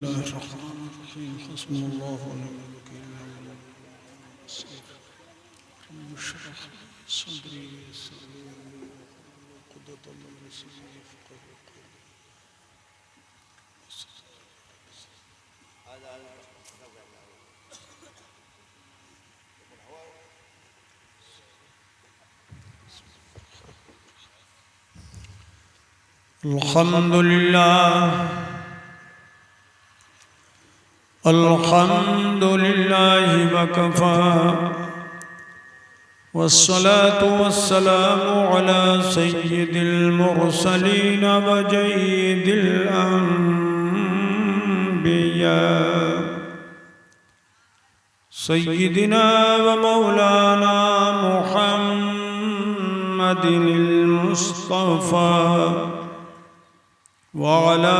Bismillahirrahmanirrahim. Hasbunallahu ve ni'mel vekil. Rabbi shrah li sadri wa yassir li amri wahlul 'uqdatan min lisani yafqahu qawli. Alhamdulillahi wa kafa wassalatu wassalamu ala sayyidil mursalin wa jayyidil anbiya sayyidina wa maulana Muhammadinil Mustafa wa ala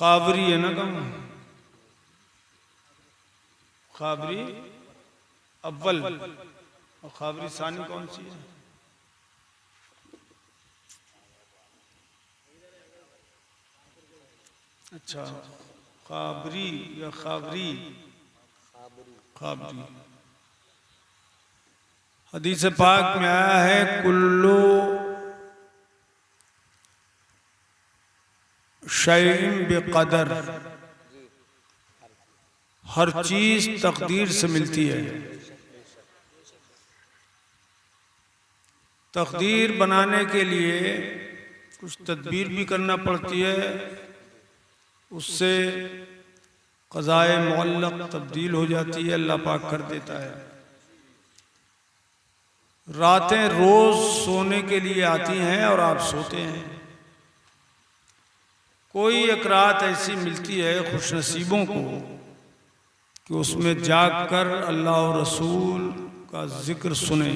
Khabri है ना कम खाबरी अव्वल और खाबरी सानी कौन सी है? अच्छा खाबरी या खाबरी खाबरी। हदीस पाक में आया है कुल्लू शैइन बेक़दर, हर चीज तकदीर से मिलती है। तकदीर बनाने के लिए कुछ तदबीर भी करना पड़ती है, उससे क़ज़ाए मुअल्लक़ तब्दील हो जाती है, अल्लाह पाक कर देता है। रातें रोज़ सोने के लिए आती हैं और आप सोते हैं। कोई एक रात ऐसी मिलती है खुशनसीबों को कि उसमें जाग कर अल्लाह और रसूल का ज़िक्र सुने।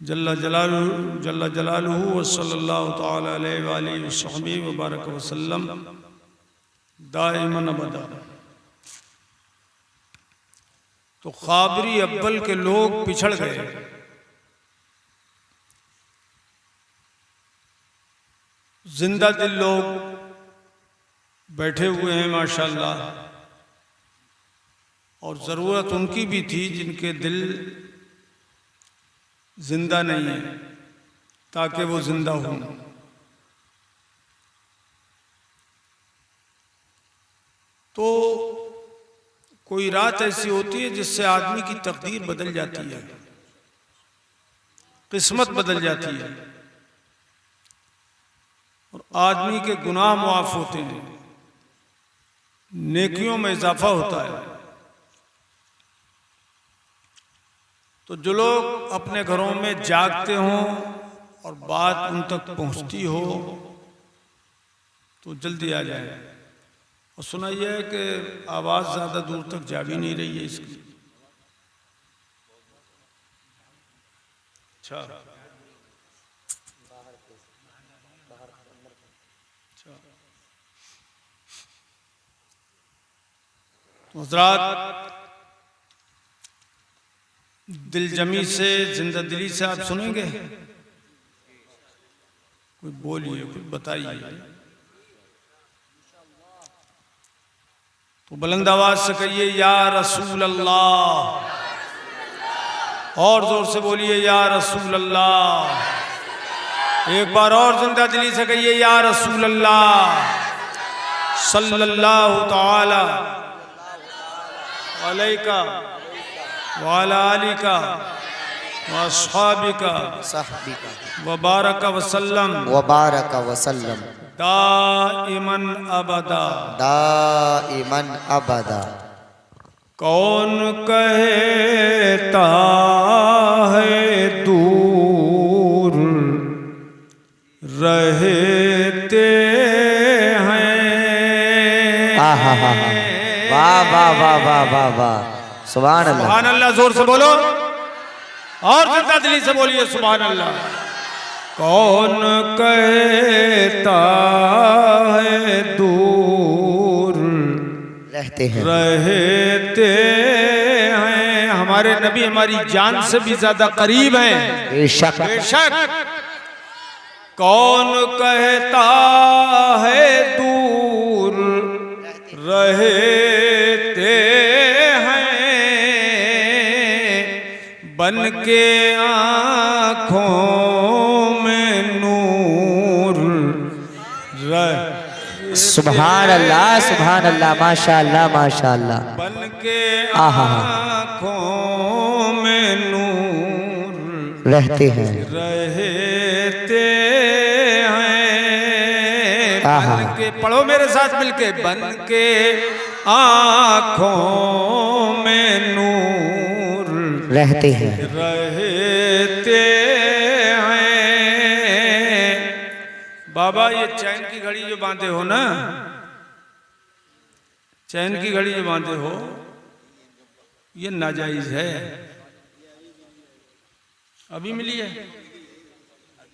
जल्ला जलालुहु व सल्लल्लाहु तआला अलैहि व आलिहि व सहबिहि व बारक व सल्लम दाइमन अबदा। तो ख़ाबरी अव्वल के लोग पिछड़ गए। जिंदा दिल लोग बैठे हुए हैं माशाल्लाह, और ज़रूरत उनकी भी थी जिनके दिल जिंदा नहीं है, ताकि वो जिंदा हों। तो कोई रात ऐसी होती है जिससे आदमी की तकदीर बदल जाती है, किस्मत बदल जाती है, और आदमी के गुनाह मुआफ होते हैं, नेकियों में इजाफा होता है। तो जो लोग अपने घरों में जागते हों और बात उन तक पहुंचती हो तो जल्दी आ जाए। और सुना यह है कि आवाज़ ज़्यादा दूर तक जा भी नहीं रही है इसकी। अच्छा, तो हज़रात दिलजमी से, जिंदा दिली से आप सुनेंगे? कोई बोलिए, कुछ बताइए। तो बुलंद आवाज से कहिए या रसूल अल्लाह, और जोर से बोलिए या रसूल अल्लाह। एक बार और जिंदा दिली से कहिए या रसूल अल्लाह सल्लल्लाहु ताला अलैका व अला आलिका व अस्हाबिका व बारका वसल्लम दाइमन अबदा, दाइमन अबदा। कौन कहता है दूर रहते हैं। वाह वाह वाह वाह वाह वाह वाह, सुभान अल्लाह, सुभान अल्लाह। जोर से बोलो और जिंदा दिली से बोलिए सुभान अल्लाह। कौन कहता है दूर रहते हैं, हमारे नबी हमारी जान से भी ज्यादा करीब हैं, बेशक बेशक। कौन कहता है दूर रहते हैं, बन के आँखों सुभान अल्लाह, सुभान अल्लाह, माशाअल्लाह माशाअल्लाह। बन के आँखों में नूर रहते हैं, बन के, पढ़ो मेरे साथ मिलके, बन के आँखों में नूर रहते हैं, बाबा ये चैन की घड़ी जो बांधे हो ना, चैन की घड़ी जो बांधे हो, ये नाजायज है। अभी मिली है?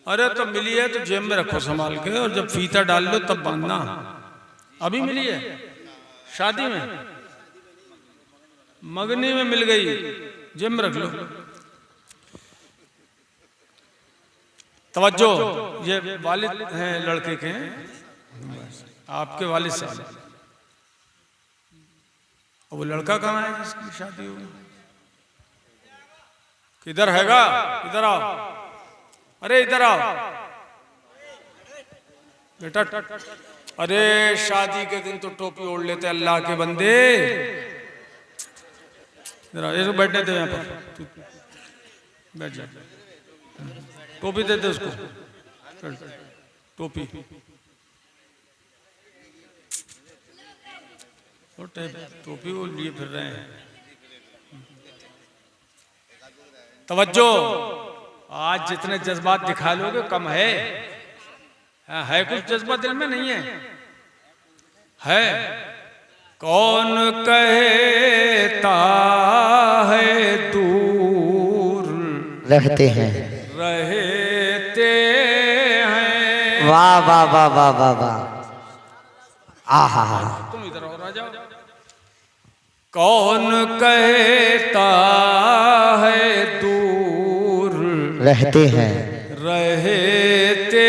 अरे तो मिली है तो जेब में रखो संभाल के, और जब फीता डाल लो तब बांधना। अभी मिली है? शादी में, मगनी में मिल गई, जेब में रख लो। तवज्जो, ये वालिद हैं लड़के के, आपके वालिद साहब। और वो लड़का कहाँ है जिसकी शादी होगी? किधर हैगा? इधर आओ, अरे इधर आओ बेटा। अरे शादी के दिन तो टोपी ओढ़ लेते अल्लाह के बंदे। इधर आओ, ये बैठने दे यहाँ पर, बैठ जा। टोपी दे दे उसको, टोपी। टोपी वो लिए फिर रहे हैं। तवज्जो, आज जितने जज्बात दिखा लोगे कम है। है कुछ जज्बा दिल में? नहीं है, है। कौन कहता है दूर रहते हैं, वाह वाह वाह वाह वाह वाह, आहा। तुम इधर और आ जाओ। कौन कहता है दूर रहते हैं, रहते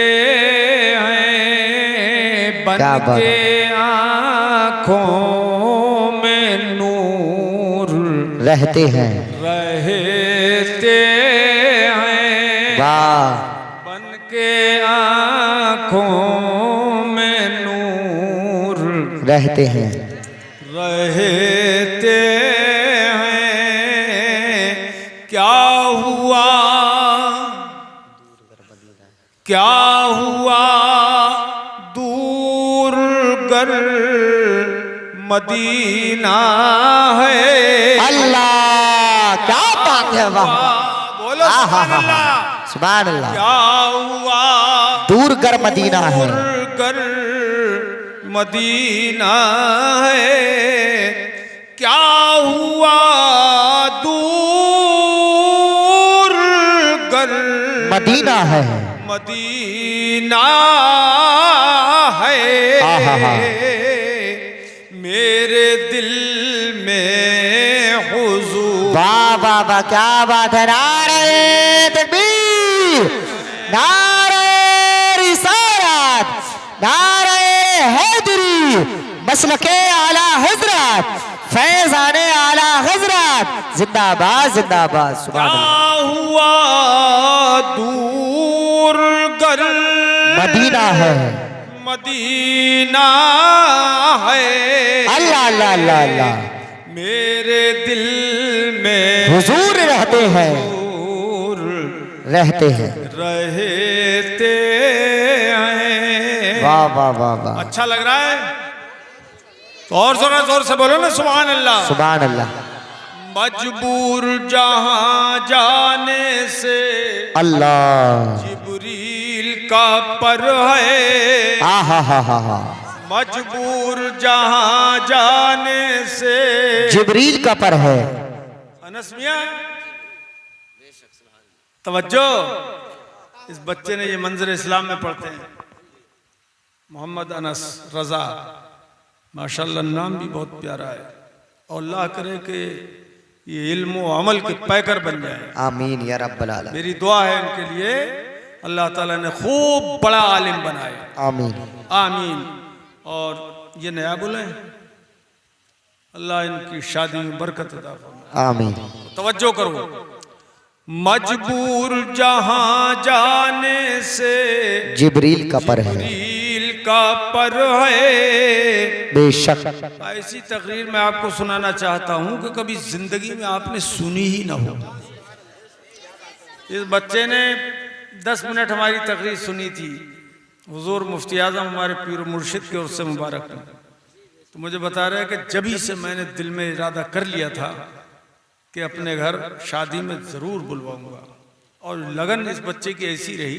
हैं बन क्या बात के आँखों में नूर, रहते हैं, रहते हैं वाह, बन के आँखों में नूर, रहते हैं, रहते हैं। क्या हुआ, क्या हुआ दूर गर मदीना है। अल्लाह क्या बात है, वाह, बोलो सुभान अल्लाह। सुभान अल्लाह। क्या हुआ दूर गर मदीना है, दूर गर मदीना है। क्या हुआ दूर गर मदीना है, मदीना है। मेरे दिल में हुजूर। वाह वाह वाह, क्या बात है। नारे तकबीर, नारे रिसालत, नारे हैदरी, मसलके आला हजरत, फैजाने आला हजरत, जिंदाबाद जिंदाबाद। सुभान अल्लाह। क्या हुआ दूर गर मदीना है, मदीना है। अल्लाह अल्लाह अल्लाह अल्लाह, मेरे दिल में हुजूर रहते हैं, हुजूर रहते हैं। रहते हैं। वाह वाह वाह वाह, अच्छा लग रहा है तो और जोर से बोलो ना सुभान अल्लाह। सुभान अल्लाह। मजबूर जहां जाने से अल्लाह, जिब्रील का पर है। हा हा हा हा हा, मजबूर जहां जाने से जिब्रील का पर है। अनस मियां तवज्जो, इस बच्चे ने ये मंजर इस्लाम में पढ़ते हैं, मोहम्मद अनस रजा, माशाल्लाह नाम भी बहुत प्यारा है। और अल्लाह करे कि ये इल्म व अमल के पैकर बन जाए। आमीन या रब्बल आलमीन। मेरी दुआ है इनके लिए, अल्लाह ताला ने खूब बड़ा आलिम बनाए। आमीन आमीन। और ये नया बोले, अल्लाह इनकी शादी में बरकत अता फरमाए। आमीन। तवज्जो करो। मजबूर जहां जाने से जिब्रील का पर है, जिब्रील का पर है। बेशक। ऐसी तकरीर मैं आपको सुनाना चाहता हूं कि कभी जिंदगी में आपने सुनी ही ना हो। इस बच्चे ने 10 मिनट हमारी तकरीर सुनी थी, हुजूर मुफ्ती आजम हमारे पीर मुर्शिद के ओर से मुबारक है। तो मुझे बता रहे हैं कि जभी से मैंने दिल में इरादा कर लिया था कि अपने घर शादी में ज़रूर बुलवाऊंगा। और लगन इस बच्चे की ऐसी रही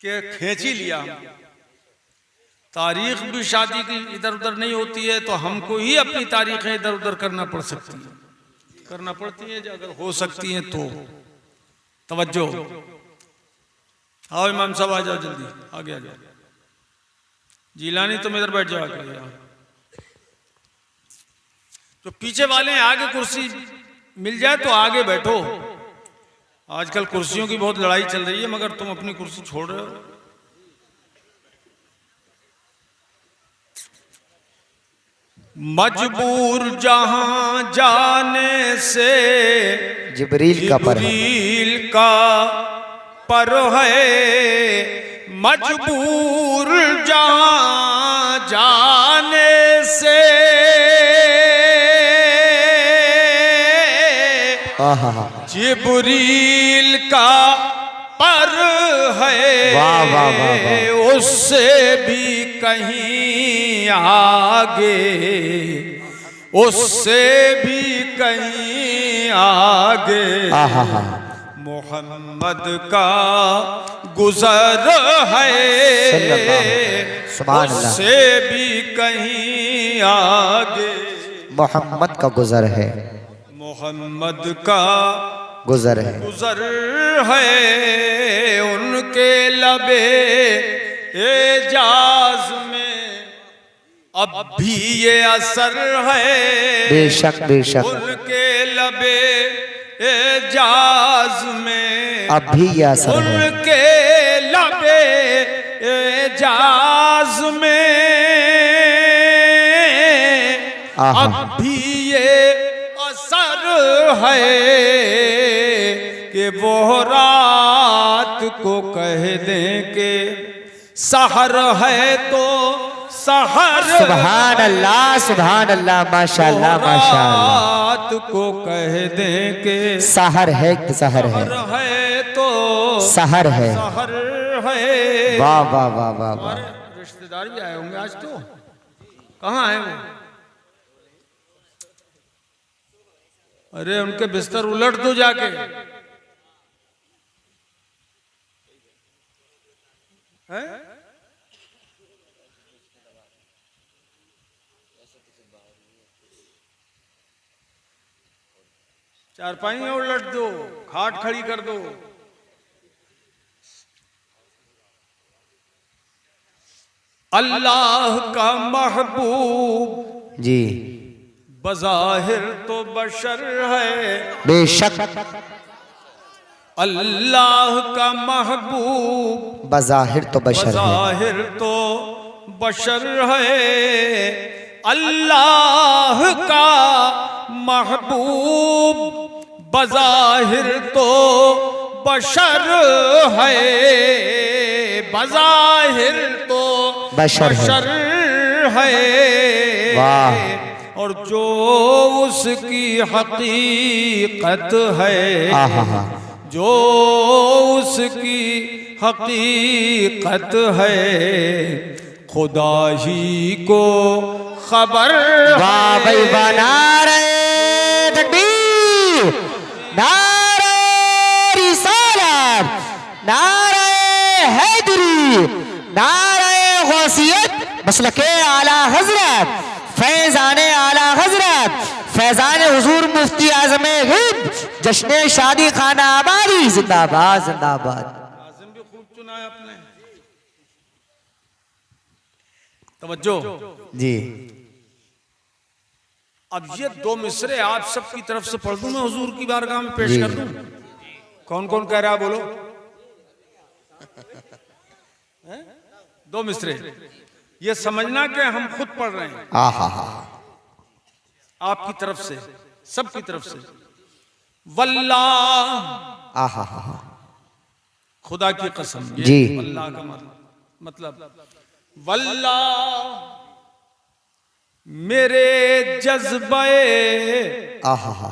कि खींच ही लिया। तारीख भी शादी की इधर उधर नहीं होती है तो हमको ही अपनी तारीखें इधर उधर करना पड़ सकती है, करना पड़ती है अगर हो सकती हैं तो। तवज्जो। आओ इमाम साहब आ जाओ, जल्दी आगे आ जाओ। जिलानी तुम इधर बैठ जाओ आगे। यहाँ तो पीछे वाले हैं, आगे कुर्सी मिल जाए तो आगे बैठो। आजकल कुर्सियों की बहुत लड़ाई चल रही है, मगर तुम अपनी कुर्सी छोड़ रहे हो। मजबूर जहां जाने से जिब्रील का पर है, जिब्रील का पर है। मजबूर जहां जाने से जिब्रील का पर है। वाह वाह वाह वाह। उससे भी कहीं आगे, उससे भी कहीं आगे मोहम्मद का गुजर है। सुभान अल्लाह। उससे भी कहीं आगे मोहम्मद का गुजर है, मोहम्मद का गुजर है, गुजर है। उनके लबे एजाज में अब भी ये असर है बेशक बेशक उनके लबे एजाज में, अब भी ये असर है उनके लबे एजाज में। आहा। अब भी ये असर है कि वो रात को कह दें कि सहर है तो सहर, सुभान अल्लाह माशाअल्लाह माशाअल्लाह। रात को कह दें कि सहर है तो सहर है, है तो सहर है। सहर है। वाह वाह वाह वाह वाह। रिश्तेदार भी आए होंगे आज तो, कहाँ आए वो? अरे उनके बिस्तर उलट दो जाके। है? चारपाई उलट दो, खाट खड़ी कर दो। अल्लाह का महबूब जी बज़ाहिर तो बशर है, बेशक। अल्लाह का महबूब बज़ाहिर तो बशर है, बज़ाहिर तो बशर है। अल्लाह का महबूब बज़ाहिर तो बशर है, बज़ाहिर तो बशर है। वाह। और जो उसकी हकीकत है, आहा। जो उसकी हकीकत है, खुदा ही को खबर। वाह भाई वाह। नारे तकबीर, नारे रिसालत, नारे हैदरी, नारे गौसियत, मसलके आला हजरत, फैजाने आला हजरत, फैजान हुजूर मुफ्ती आजम हिंद, जश्न शादी खाना आबादी, जिंदाबाद जिंदाबाद। आज़म भी खूब चुना है आपने। तवज्जो जी। अब ये दो मिसरे आप सबकी तरफ से पढ़ दूं, मैं हुजूर की बारगाह में पेश कर दूं। कौन कौन कह रहा है बोलो? दो मिसरे, ये समझना कि हम खुद पढ़ रहे हैं आहा। आपकी तरफ से, सबकी तरफ से। वल्लाह, आहा। खुदा की कसम। जी। वल्लाह का मतलब वल्लाह मेरे जज्बे आहा।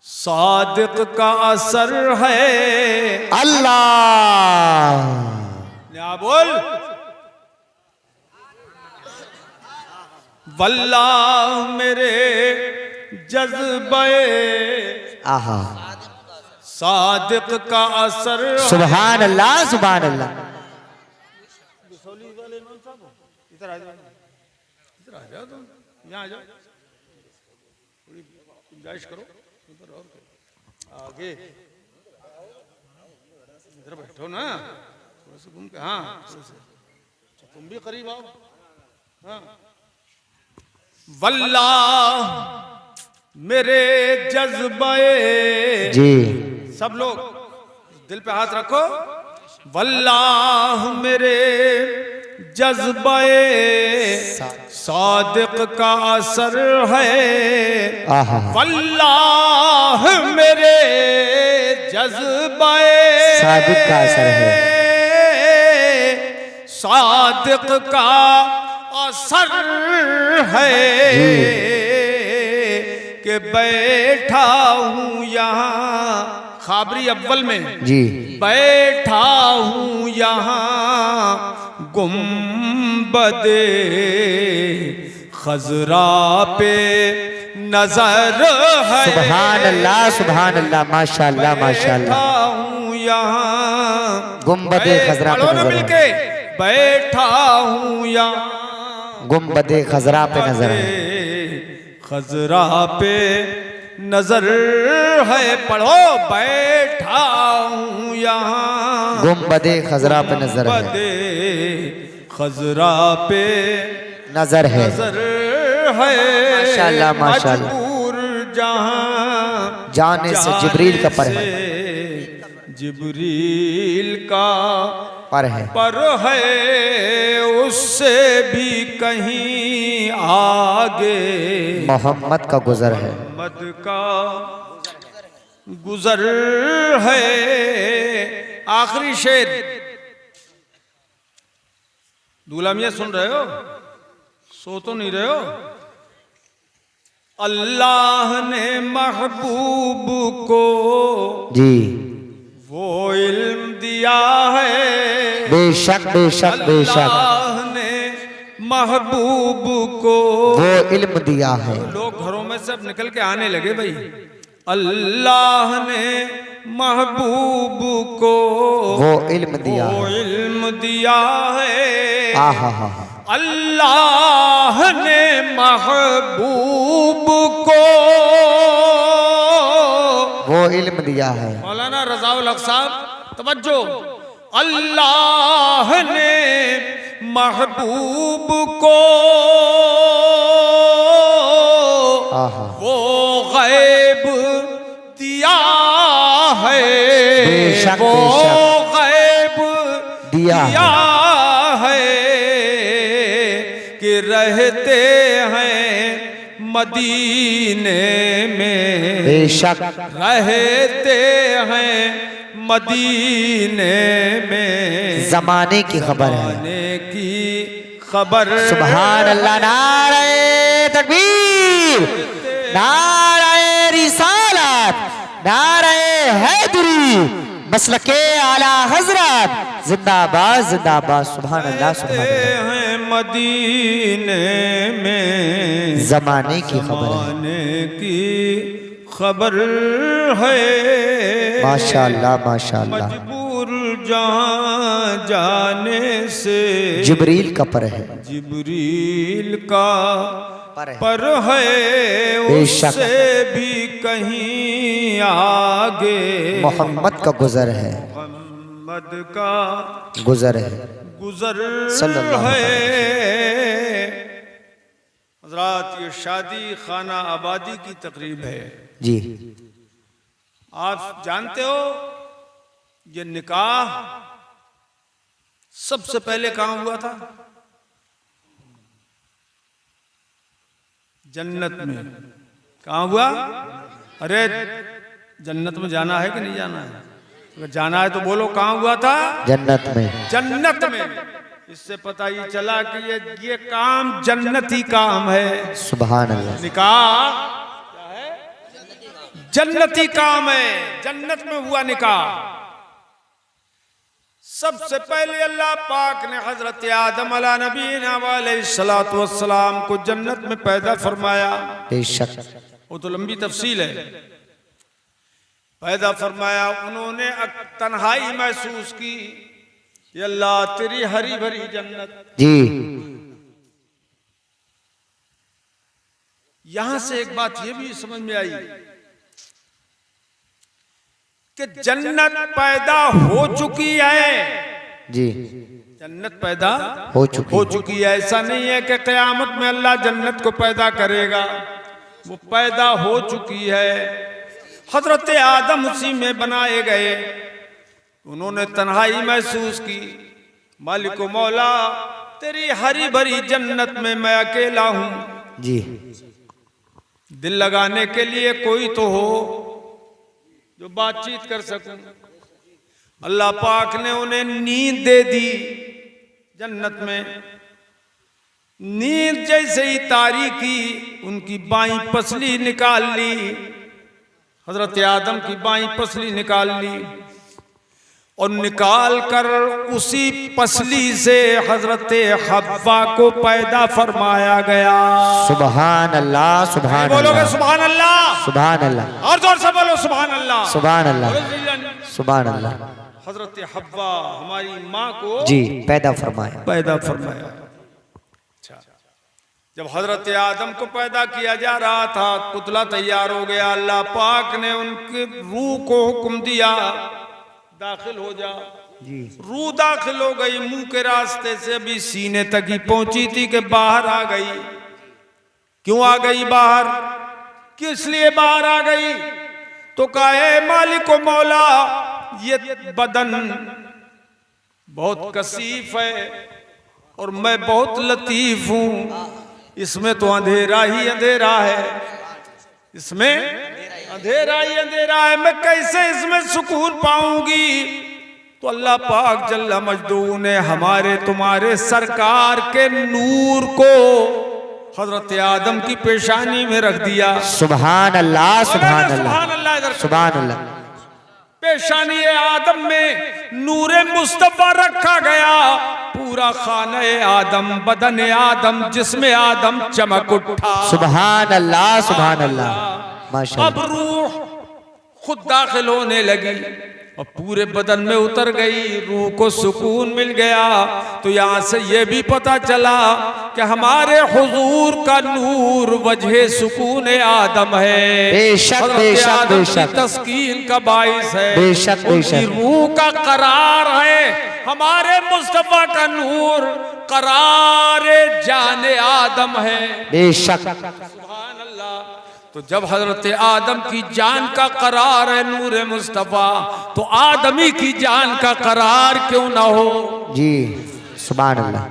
सादिक का असर है। अल्लाह। क्या बोल? वल्लाह मेरे जज्बे आहा। सादिक का असर। सुभान अल्लाह सुभान अल्लाह। इधर आ जाओ, इधर आ जाओ, तुम यहाँ आ जाओ, थोड़ी गुंजाइश करो। इधर और आगे इधर बैठो ना, थोड़ा सा घूम के। हाँ थोड़ा सा, तुम भी करीब आओ। हाँ। वल्लाह मेरे जज्बे, जी सब लोग दिल पे हाथ रखो। वल्लाह मेरे जज्बे सादिक का असर है। आहा। वल्लाह मेरे जज्बे सादिक का असर है, सादिक का असर है कि बैठा हूँ यहाँ खाबरी अव्वल में जी। बैठा हूँ यहाँ गुम्बदे खजरा पे नजर है। सुभान अल्लाह माशाअल्लाह माशाअल्लाह। बैठा हूँ यहाँ गुम्बदे खजरा पे नजर है। मिलके बैठा हूँ यहाँ गुम्बदे खजरा पे नजर है। खजरा पे नजर है। पढ़ो बैठा हूँ यहाँ गुम्बदे खजरा पे नजर है। गुम्बदे खजरा पे नजर है। नजर है माशाल्लाह माशाल्लाह। मजबूर जहां जाने से जिब्रील का पर है, जिब्रील का पर है, पर है उससे भी कहीं आगे मोहम्मद का गुजर है। मोहम्मद का गुजर है। आखिरी शेर दूल्हा मियां सुन रहे हो? सो तो नहीं रहे हो? अल्लाह ने महबूब को जी वो इल्म दिया है, बेशक बेशक बेशक, अल्लाह ने महबूब को वो इल्म दिया है। लोग घरों में सब निकल के आने लगे भाई। अल्लाह ने महबूब को वो इल्म दिया वो है। इल्म दिया है। आहा हा हा। अल्लाह ने महबूब को वो इल्म दिया है। मौलाना रज़ाउल हक साहब तवज्जो, अल्लाह ने महबूब को आहा वो गैब दिया है, बेशक वो बेशक गैब दिया है कि रहते हैं मदीने में, बेशक रहते हैं मदीने में, जमाने की खबर है। जमाने की खबर। सुभान अल्लाह। नारे तकबीर, नारे रिसालत, नारे हैदरी, मसलके आला हजरत, जिंदाबाद जिंदाबाद। सुभान अल्लाह सुभान अल्लाह। हैं मदीने में, जमाने की खबर है। जमाने की खबर है। माशाअल्लाह माशाअल्लाह। मजबूर जहां जाने से जिब्रील का पर है, जिब्रील का पर है, पर है बेशक उससे भी कहीं आगे मोहम्मद का गुजर है, मोहम्मद का गुजर है। गुजर सल्लल्लाहु है। हज़रात ये शादी खाना आबादी की तकरीब है। जी आप जानते हो ये निकाह सबसे पहले कहाँ हुआ था? जन्नत में। कहाँ हुआ? अरे जन्नत में जाना है कि नहीं जाना है? अगर जाना है तो बोलो कहाँ हुआ था? जन्नत में। जन्नत में। इससे पता ये चला कि ये काम जन्नती काम है। सुभान अल्लाह। निकाह क्या है? जन्नती काम है। जन्नत में हुआ निकाह। सबसे पहले अल्लाह पाक ने हजरत आदम अला नबीना अलैहिस्सलातु वस्सलाम को जन्नत में पैदा फरमाया। बेशक वो तो लंबी तफसील है। पैदा फरमाया, उन्होंने तन्हाई महसूस की। ये अल्लाह तेरी हरी भरी जन्नत। जी यहां से एक बात ये भी समझ में आई कि जन्नत पैदा हो चुकी है। जी जन्नत पैदा हो हो चुकी है। ऐसा नहीं है कि क़यामत में अल्लाह जन्नत को पैदा करेगा, वो पैदा हो चुकी है। हजरत आदम उसी में बनाए गए। उन्होंने तन्हाई महसूस की। मालिक मौला तेरी हरी भरी जन्नत में मैं अकेला हूं। जी दिल लगाने के लिए कोई तो हो जो बातचीत कर सकूं। अल्लाह पाक ने उन्हें नींद दे दी जन्नत में। नींद जैसे ही तारी की, उनकी बाईं पसली निकाल ली। हजरत आदम की बाईं पसली निकाल ली और निकाल कर उसी पसली से हजरत हव्वा को पैदा फरमाया गया। सुभान अल्लाह सुभान बोलोगे अल्लाह सुभान अल्लाह? सुभान अल्लाह और जोर से बोलो सुभान अल्लाह। सुभान अल्लाह सुभान अल्लाह। हजरत हव्वा हमारी माँ को जी पैदा फरमाया। पैदा फरमाया। अच्छा, जब हजरत आदम को पैदा किया जा रहा था, पुतला तैयार हो गया। अल्लाह पाक ने उनके रूह को हुक्म दिया दाखिल हो जा। जी रूह दाखिल हो गई मुंह के रास्ते से, अभी सीने तक ही पहुंची थी कि बाहर आ गई। क्यों आ गई बाहर, किस लिए बाहर आ गई? तो कहा ए मालिक व मौला, ये बदन बहुत कसीफ है और मैं बहुत लतीफ हूं, इसमें तो अंधेरा ही अंधेरा है, इसमें अंधेरा ही अंधेरा है, मैं कैसे इसमें सुकून पाऊंगी? तो अल्लाह पाक जल्ला मजदू ने हमारे तुम्हारे सरकार के नूर को हजरत आदम की पेशानी में रख दिया। सुभान अल्लाह, सुभान अल्लाह, सुभान अल्लाह, सुभान अल्लाह। पेशानी आदम में नूरे मुस्तफा रखा गया। पूरा खाने आदम, बदन आदम, जिसमें आदम चमक उठा। सुभान अल्लाह, सुभान अल्लाह, माशाअल्लाह। अब रूह खुद दाखिल होने लगी और पूरे बदन में उतर गई, रूह को सुकून मिल गया। तो यहाँ से ये भी पता चला कि हमारे हुजूर का नूर वजह सुकून आदम है। बेशक बेशक बेशक, तस्कीन का बाइस है, बेशक बेशक, रूह का करार है। हमारे मुस्तफा का नूर करारे जाने आदम है। बेशक। सुभान अल्लाह। तो जब हजरत आदम की जान का करार है नूर मुस्तफा, तो आदमी की जान का करार क्यों ना हो? जी सुभान अल्लाह।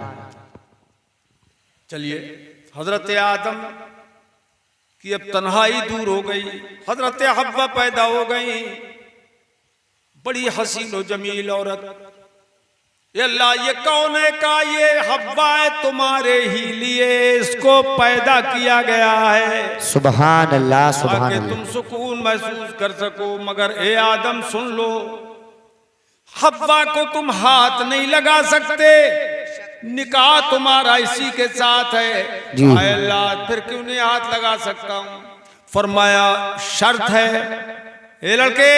चलिए, हजरत आदम की अब तन्हाई दूर हो गई, हजरत हव्वा पैदा हो गई, बड़ी हसीन और जमील औरत। ये अल्लाह, ये कौन है? का ये हव्वा है, तुम्हारे ही लिए इसको पैदा किया गया है। सुभान अल्लाह, सुभान ताकि अल्लाह। तुम सुकून महसूस कर सको। मगर ए आदम सुन लो, हव्वा को तुम हाथ नहीं लगा सकते, निकाह तुम्हारा इसी के साथ है। जी। आए अल्लाह, फिर क्यों नहीं हाथ लगा सकता हूं? फरमाया शर्त है। ए लड़के,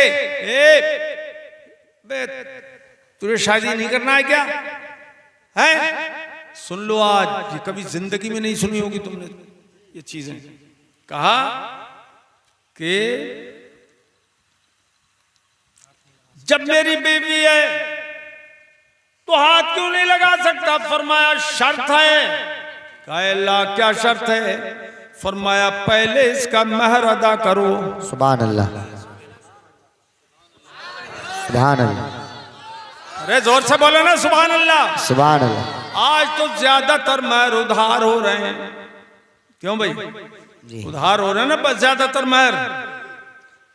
तुझे शादी नहीं करना है क्या? है? सुन लो, आज ये कभी जिंदगी में नहीं सुनी होगी तुमने ये चीजें। कहा कि जब मेरी बीवी है तो हाथ क्यों नहीं लगा सकता? फरमाया शर्त है। कहा अल्लाह, क्या शर्त है? फरमाया पहले इसका महर अदा करो। सुभान अल्लाह, सुभान अल्लाह। अरे जोर से बोलो ना, सुभान अल्लाह, सुभान अल्लाह। आज तो ज्यादातर महर उधार हो रहे हैं। क्यों भाई? जी। उधार हो रहे हैं ना, बस ज्यादातर महर।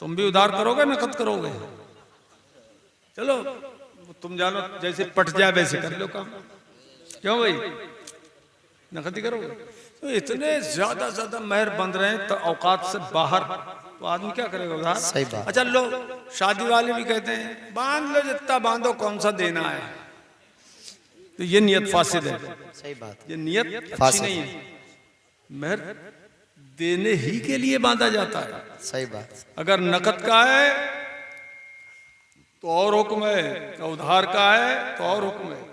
तुम भी उधार करोगे, नकद करोगे? चलो तुम जानो, जैसे पट जाए वैसे कर लो काम। क्यों भाई? नकद ही करोगे? तो इतने ज्यादा महर बंध रहे हैं तो औकात से बाहर, तो आदमी क्या करेगा उधार? सही बात। अच्छा लो, शादी वाले भी कहते हैं बांध लो, जितना बांधो, कौन सा देना है? तो ये नियत फासिद है। सही बात, ये नियत अच्छी फासिद नहीं है। महर देने ही के लिए बांधा जाता है। सही बात। अगर नकद का है तो और हुक्म है, तो उधार का है तो और हुक्म है।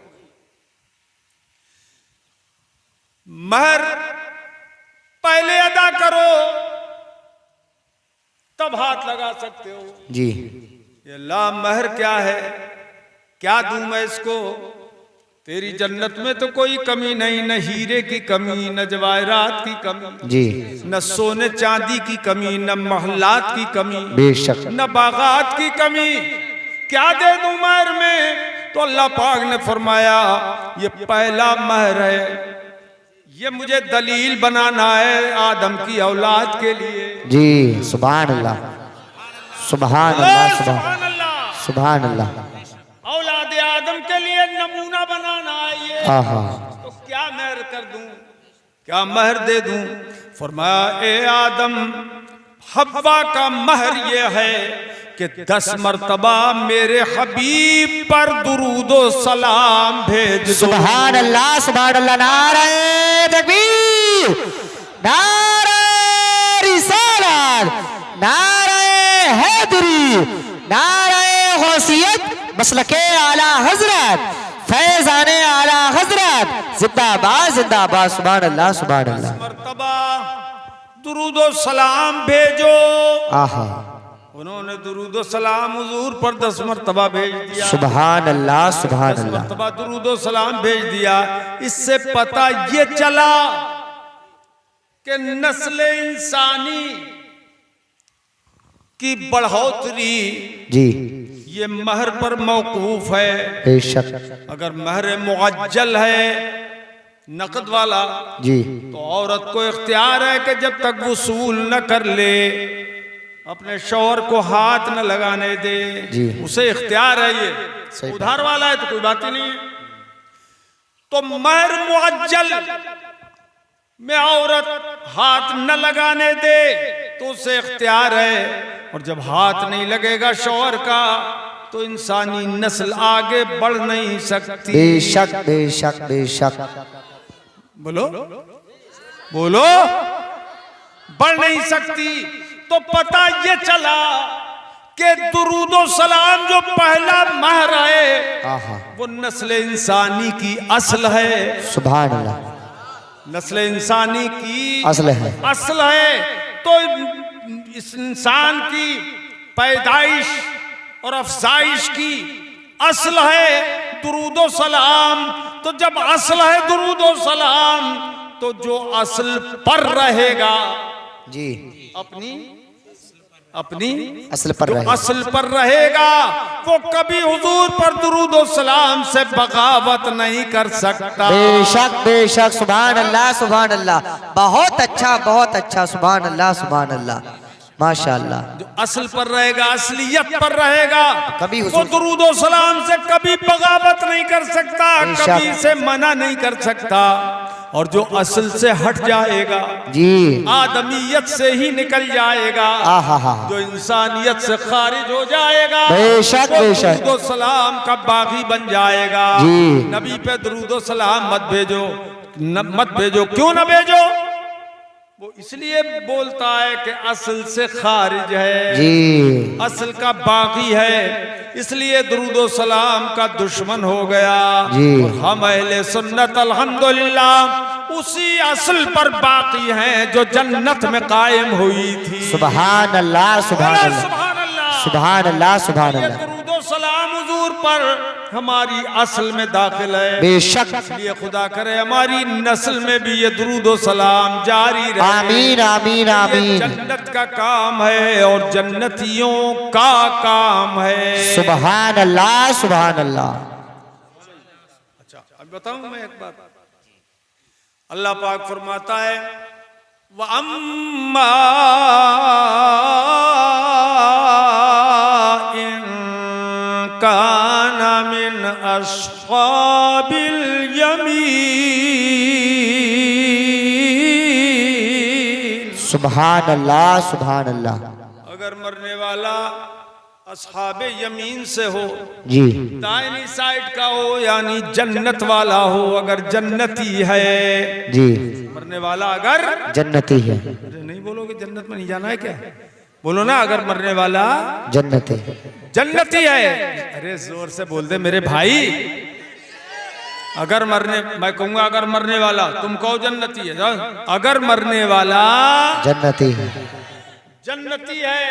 महर पहले अदा करो, तब हाथ लगा सकते हो। जी। ये अल्लाह, महर क्या है? क्या दूं मैं इसको? तेरी जन्नत में तो कोई कमी नहीं, न हीरे की कमी, न जवाहरात की कमी, जी। न सोने चांदी की कमी, न महलात की कमी, बेशक। न बागात की कमी। क्या दे दूं महर में? तो अल्लाह पाक ने फरमाया ये पहला महर है, ये मुझे दलील बनाना है आदम की औलाद के लिए। जी सुभान अल्लाह, सुभान अल्लाह, सुभान सुभान अल्लाह। सुभान अल्लाह। औलाद आदम के लिए नमूना बनाना है ये। हाँ हाँ। तो क्या महर कर दूं, क्या महर दे दूं? फरमाया ए आदम, हव्वा का महर ये है कि 10 मर्तबा मेरे हबीब पर दुरूदो सलाम भेज दो। सुभान अल्लाह, सुभान अल्लाह। नारे तकबीर, नारे रिसालत, नारे हैदरी, नारे गौसियत, मसलके आला हजरत, फैजाने आला हजरत, जिंदाबाद जिंदाबाद। सुभान अल्लाह, सुभान अल्लाह। 10 मर्तबा दुरूदो सलाम भेजो। आहा। उन्होंने दुरूदो सलाम हुजूर पर 10 मरतबा भेज दिया। सुभान अल्लाह, सुभान 10 अल्लाह। मरतबा दुरूदो सलाम भेज दिया। इससे पता ये चला कि नस्ल इंसानी की बढ़ोतरी जी ये महर पर मौकूफ है। बेशक। अगर महर मुअज्जल है नकद वाला जी तो औरत को इख्तियार है कि जब तक वसूल न कर ले अपने शौहर को हाथ न लगाने दे। जी। उसे इख्तियार है। ये सही उधार वाला है तो कोई बात ही नहीं है। तो महर मुअज्जल में औरत हाथ न लगाने दे तो उसे इख्तियार है। और जब हाथ नहीं लगेगा शौहर का तो इंसानी नस्ल आगे बढ़ नहीं सकती। बेशक बेशक बेशक। बोलो बोलो, बढ़ नहीं सकती। तो पता ये चला कि दुरूदो सलाम जो पहला महर है आहा वो नस्ल इंसानी की असल है। सुभान अल्लाह। नस्ल इंसानी की असल है। असल है। तो इस इंसान की पैदाइश और अफजाइश की असल है दुरूदो सलाम। तो जब असल है दुरूदो सलाम तो जो असल पर रहेगा जी अपनी अपनी असल पर रहे। असल पर रहेगा वो कभी हुजूर पर दुरूदो सलाम से बगावत नहीं कर सकता। बेशक बेशक। सुभान अल्लाह, सुभान अल्लाह। बहुत अच्छा, बहुत अच्छा। सुभान अल्लाह, सुभान अल्लाह, माशाअल्लाह। जो असल पर रहेगा, असलियत पर रहेगा, कभी वो हुजूर दुरूदो सलाम से कभी बगावत नहीं कर सकता, बेशक। कभी से मना नहीं कर सकता। और जो असल से हट जाएगा जी आदमियत से ही निकल जाएगा, आहा जो इंसानियत से खारिज हो जाएगा, बेशक वो बेशक। दुरूदो सलाम का बागी बन जाएगा। जी। नबी पे दुरूदो सलाम मत भेजो, मत भेजो। क्यों ना भेजो? वो इसलिए बोलता है कि असल से खारिज है, जी असल का बागी है, इसलिए दुरूदो सलाम का दुश्मन हो गया। जी। और हम अहले सुन्नत अल्हम्दुलिल्लाह उसी असल पर बाकी हैं जो जन्नत में कायम हुई थी। सुभान अल्लाह, सुभान अल्लाह, सुभान अल्लाह, सुभान अल्लाह, सुभान ये अल्लाह। दुरूदो सलाम हुजूर पर हमारी असल में दाखिल है। बेशक। इसलिए खुदा करे हमारी नस्ल में भी ये दुरूदो सलाम जारी रहे। आमीन आमीन ये आमीन। जन्नत का काम है और जन्नतियों का काम है। सुभान अल्लाह, सुभान अल्लाह। अच्छा अब बताऊं मैं एक बात। अल्लाह पाक फरमाता है व अम्मा इन काना मिन अस्हाबिल यमीन। सुभान अल्लाह, सुभान अल्लाह। अगर मरने वाला अस्हाबे यमीन से हो, जी दाहिनी साइड का हो, यानी जन्नत वाला हो, अगर जन्नती है, जी मरने वाला अगर जन्नती है। अरे नहीं बोलोगे जन्नत में नहीं जाना है क्या? बोलो ना, अगर मरने वाला जन्नती जन्नती है। अरे जोर से बोल दे मेरे भाई। अगर मरने, मैं कहूंगा अगर मरने वाला, तुम कहो जन्नती है। अगर मरने वाला जन्नती है। जन्नती है,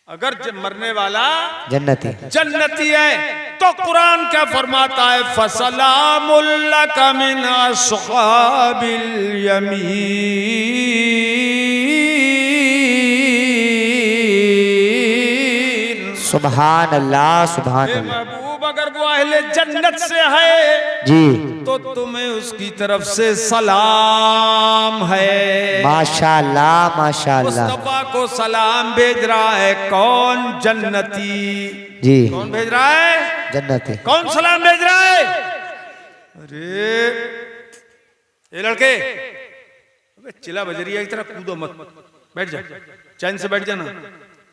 अगर मरने वाला जन्नती जन्नती है तो कुरान क्या फरमाता है? फसलामुल लका मिन अस्हाबिल यमीन। सुभान अल्लाह, सुभान हे अल्लाह। महबूब, अगर वो अहले जन्नत से है जी तो तुम्हें उसकी तरफ से सलाम है। माशाअल्लाह, माशाअल्लाह। मुस्तफा को सलाम भेज रहा है कौन? जन्नती। जी कौन भेज रहा है? जन्नती। कौन सलाम भेज रहा है? अरे ये लड़के, अबे चिल्ला बजरिया की तरह कूदो मत, बैठ जा, चैन से बैठ जाना।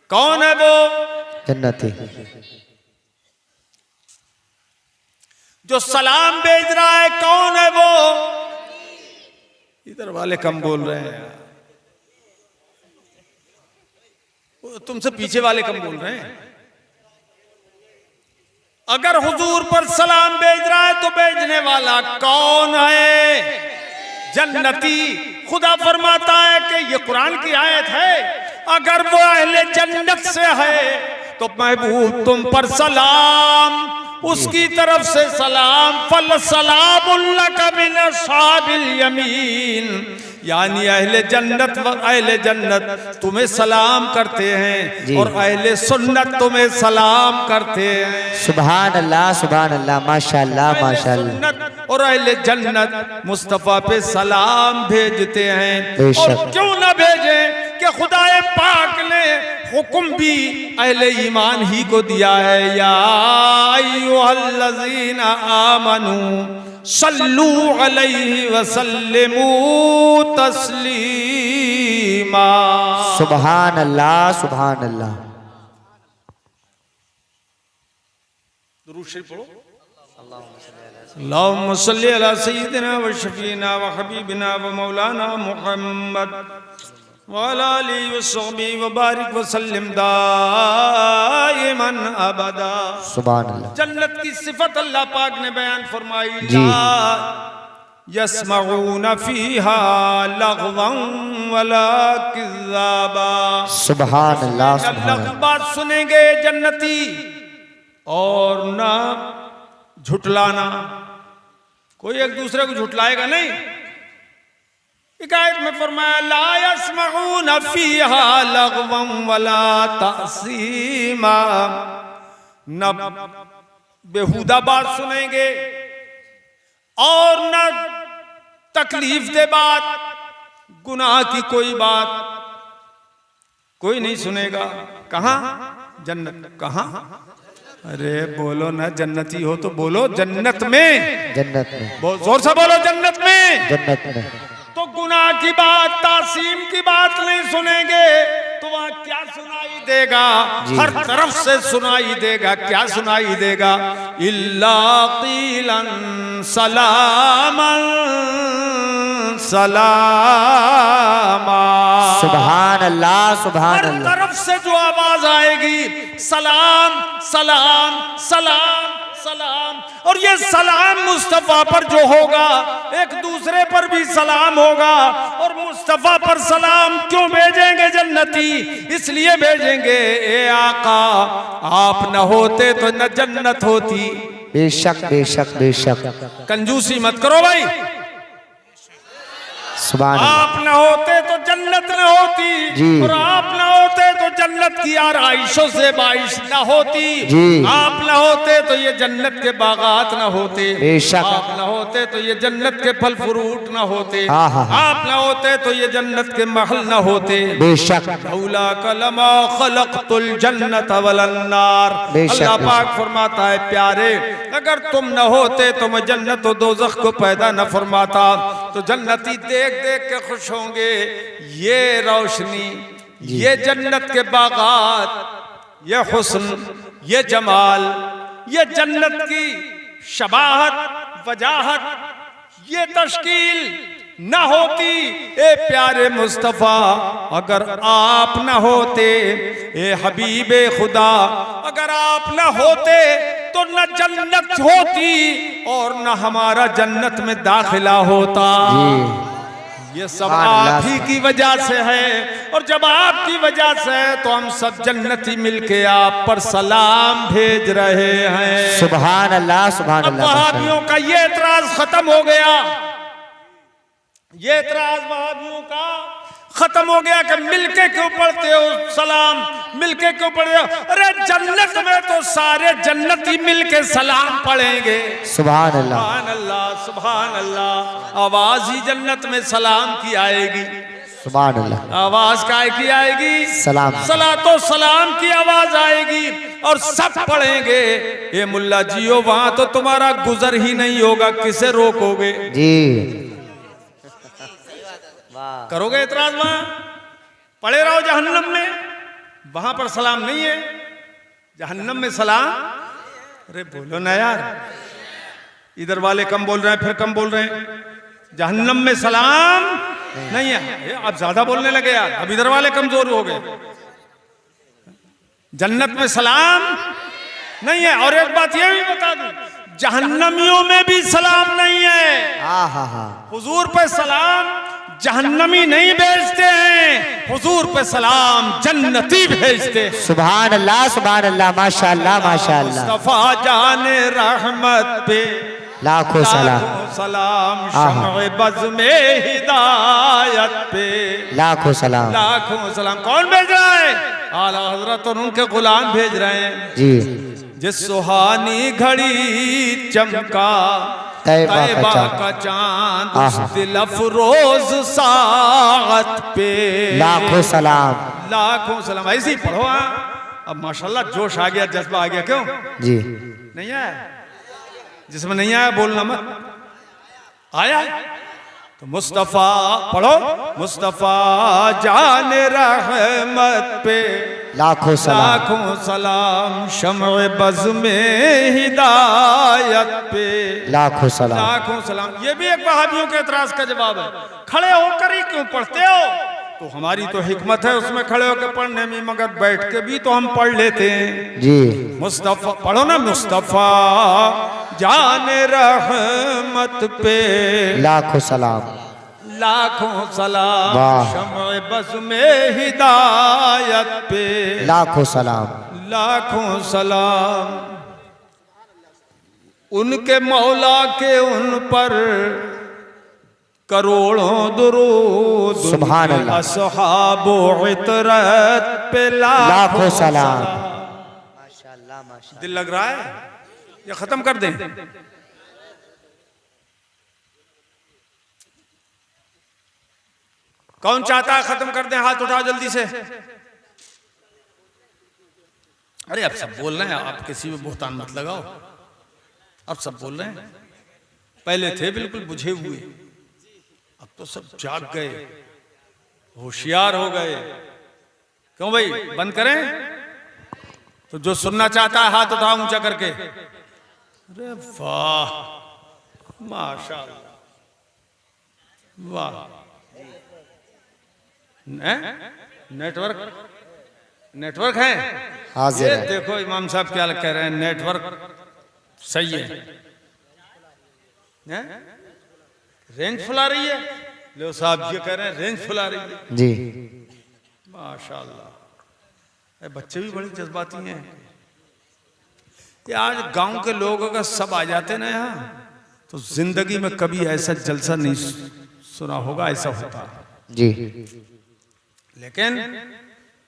कौन है वो? जन्नती। जो सलाम भेज रहा है कौन है वो? इधर वाले कम बोल रहे हैं, तुमसे पीछे वाले कम बोल रहे हैं। अगर हुजूर पर सलाम भेज रहा है तो भेजने वाला कौन है? जन्नती। खुदा फरमाता है कि ये कुरान की आयत है, अगर वो अहले जन्नत से है तो महबूब तुम पर सलाम, उसकी तरफ से सलाम, फल सलामुल्लका मिन अस्हाबिल यमीन, यानी अहले जन्नत तुम्हें सलाम करते हैं और अहले सुन्नत तुम्हें सलाम करते हैं। सुभान अल्लाह माशाअल्लाह माशाअल्लाह। और अहले जन्नत मुस्तफ़ा पे सलाम भेजते हैं। बेशक। और क्यों ना भेजें कि खुदाए पाक ने हुक्म भी अहले ईमान ही को दिया है, या अय्युहल्लज़ीना आमनू सल्लू अलैहि वसल्लिमू तस्लीमा। सुभान अल्लाह। दुरूद शरीफ पढ़ो। अल्लाहुम्मा सल्ली अला सय्यिदिना व शफीना व हबीबिना व मौलाना मुहम्मद व अला आलिहि व सहबिहि व बारिक व सल्लिम दाइमन अबदा। सुभान अल्लाह। जन्नत की सिफत अल्लाह पाक ने बयान फरमाई, जी। यस्मऊन फीहा लग़वन वला किज़्ज़ाबा। सुभान अल्लाह। बात सुनेंगे जन्नती और ना झुटलाना, कोई एक दूसरे को झुटलाएगा नहीं। एक आयत में फरमाया ला यस्मऊन फीहा लग़वन वला तअसीमा, न बेहुदा बात सुनेंगे और न तकलीफ दे बात, गुनाह की कोई बात कोई नहीं सुनेगा। कहाँ? जन्नत। कहाँ? अरे बोलो ना, जन्नती हो तो बोलो जन्नत में। जन्नत में। बहुत जोर से बोलो जन्नत में। जन्नत में। तो गुनाह की बात, तासीम की बात नहीं सुनेंगे तो वहां क्या सुनाई देगा? हर तरफ से सुनाई देगा। क्या सुनाई देगा? इल्ला क़ीलन सलामन सलामा। सुभान अल्लाह। हर तरफ से जो आवाज आएगी, सलाम सलाम सलाम सलाम। और ये सलाम मुस्तफ़ा पर जो होगा, एक दूसरे पर भी सलाम होगा। और मुस्तफ़ा पर सलाम क्यों भेजेंगे जन्नती? इसलिए भेजेंगे, ए आका आप न होते तो न जन्नत होती। बेशक बेशक बेशक। कंजूसी मत करो भाई। सुभान आप न होते तो जन्नत न होती, और आप न होते तो जन्नत की आराइशों से बारिश न होती। आप न होते तो ये जन्नत के बागात न होते। आप न होते तो ये जन्नत के फल फ्रूट न होते। आप न होते तो ये जन्नत के महल न होते। बेशक। लौला कलमा खलक़तुल जन्नत वलन नार। अल्लाह पाक फरमाता है, प्यारे अगर तुम न होते तो मैं जन्नत और दोज़ख को पैदा न फरमाता। तो जन्नती देख देख के खुश होंगे, ये रोशनी, ये जन्नत के बागात, ये हुस्न, ये जमाल, ये जन्नत की शबाहत वजाहत, ये तश्कील न होती। ए प्यारे मुस्तफ़ा अगर आप न होते, ए हबीबे खुदा अगर आप न होते तो न जन्नत होती और न हमारा जन्नत में दाखिला होता। ये सब आप ही की वजह से है, और जब आपकी वजह से है तो हम सब जन्नती मिलके आप पर सलाम भेज रहे हैं। सुभान अल्लाह सुभान अल्लाह। वहाबियों का ये एतराज खत्म हो गया, ये एतराज वहाबियों का खत्म हो गया कि मिलके क्यों पढ़ते हो सलाम, मिलके क्यों पढ़ते हो? अरे जन्नत में तो सारे जन्नती मिलके सलाम पढ़ेंगे। सुभान अल्लाह सुभान अल्लाह सुभान अल्लाह। आवाज ही जन्नत में सलाम की आएगी। सुभान अल्लाह। आवाज काय की आएगी? सलाम। सलातो सलाम की आवाज आएगी और सब पढ़ेंगे। ये मुल्ला जियो, वहां तो तुम्हारा गुजर ही नहीं होगा, किसे रोकोगे? जी करोगे एतराज? वहां पड़े रहो जहन्नम में, वहां पर सलाम नहीं है। जहन्नम में सलाम, अरे बोलो ना यार, इधर वाले कम बोल रहे हैं, फिर कम बोल रहे हैं। जहन्नम में सलाम नहीं है। अब ज्यादा बोलने लगे यार, अब इधर वाले कमजोर हो गए। जन्नत में सलाम नहीं है। और एक बात यह भी बता दूं, जहन्नमियों में भी सलाम नहीं है। हुजूर पे सलाम जहन्नमी नहीं भेजते हैं, हुजूर पे सलाम जन्नती भेजते। सुभान अल्लाह माशाअल्लाह माशाअल्लाह। मुस्तफा जाने रहमत पे लाखों सलाम सलाम, शम्अ बज़ में हिदायत पे लाखों सलाम। लाखों सलाम। कौन भेज रहा है? आला हजरत और उनके गुलाम भेज रहे हैं जी। जिस सुहानी घड़ी चमका तैबा का चांद, उस दिल अफरोज सागत पे लाखों सलाम लाखों सलाम। ऐसे ही पढ़ो। अब माशाल्लाह जोश आ गया, जज्बा आ गया। क्यों जी? नहीं आया? जिसमें नहीं आया बोलना मत। आया तो मुस्तफा पढ़ो। मुस्तफा जाने रहमत पे लाखों सलाम लाखों सलाम, शम्अ बज़ में हिदायत पे लाखों सलाम लाखों सलाम। ये भी एक वहाबियों के एतराज का जवाब है। खड़े होकर ही क्यों पढ़ते हो? तो हमारी तो हिकमत है उसमें खड़े होकर पढ़ने में, मगर बैठ के भी तो हम पढ़ लेते हैं जी। मुस्तफा पढ़ो ना। मुस्तफा जाने रहमत पे लाखों सलाम लाखों सलाम, वाह। शम्अ बज़ में हिदायत पे लाखों सलाम लाखों सलाम। उनके मौला के उन पर करोड़ों दुरूद, सुभान अल्लाह। असहाबो इतरत पे लाखों सलाम। माशाअल्लाह माशाअल्लाह। दिल लग रहा है? ये खत्म कर दें? कौन चाहता है खत्म कर दें? हाथ उठाओ जल्दी से। अरे अब सब बोल रहे हैं, आप किसी में बोहतान मत लगाओ। अब सब बोल रहे हैं। पहले थे बिल्कुल बुझे हुए, अब तो सब जाग गए, होशियार हो गए। क्यों भाई? बंद करें? तो जो सुनना चाहता है हाथ उठाओ ऊंचा करके। अरे वाह माशाअल्लाह, वाह। नेटवर्क है? हाजिर ये है। देखो इमाम साहब क्या कह रहे हैं, नेटवर्क सही है। रेंज फुला रही है। लो साहब ये कह रहे हैं रेंज फुला रही है जी। माशाअल्लाह। बच्चे भी बड़े जज्बाती हैं। ये आज गांव के लोग अगर सब आ जाते ना यहाँ, तो जिंदगी में कभी ऐसा जलसा नहीं सुना होगा। ऐसा होता जी। लेकिन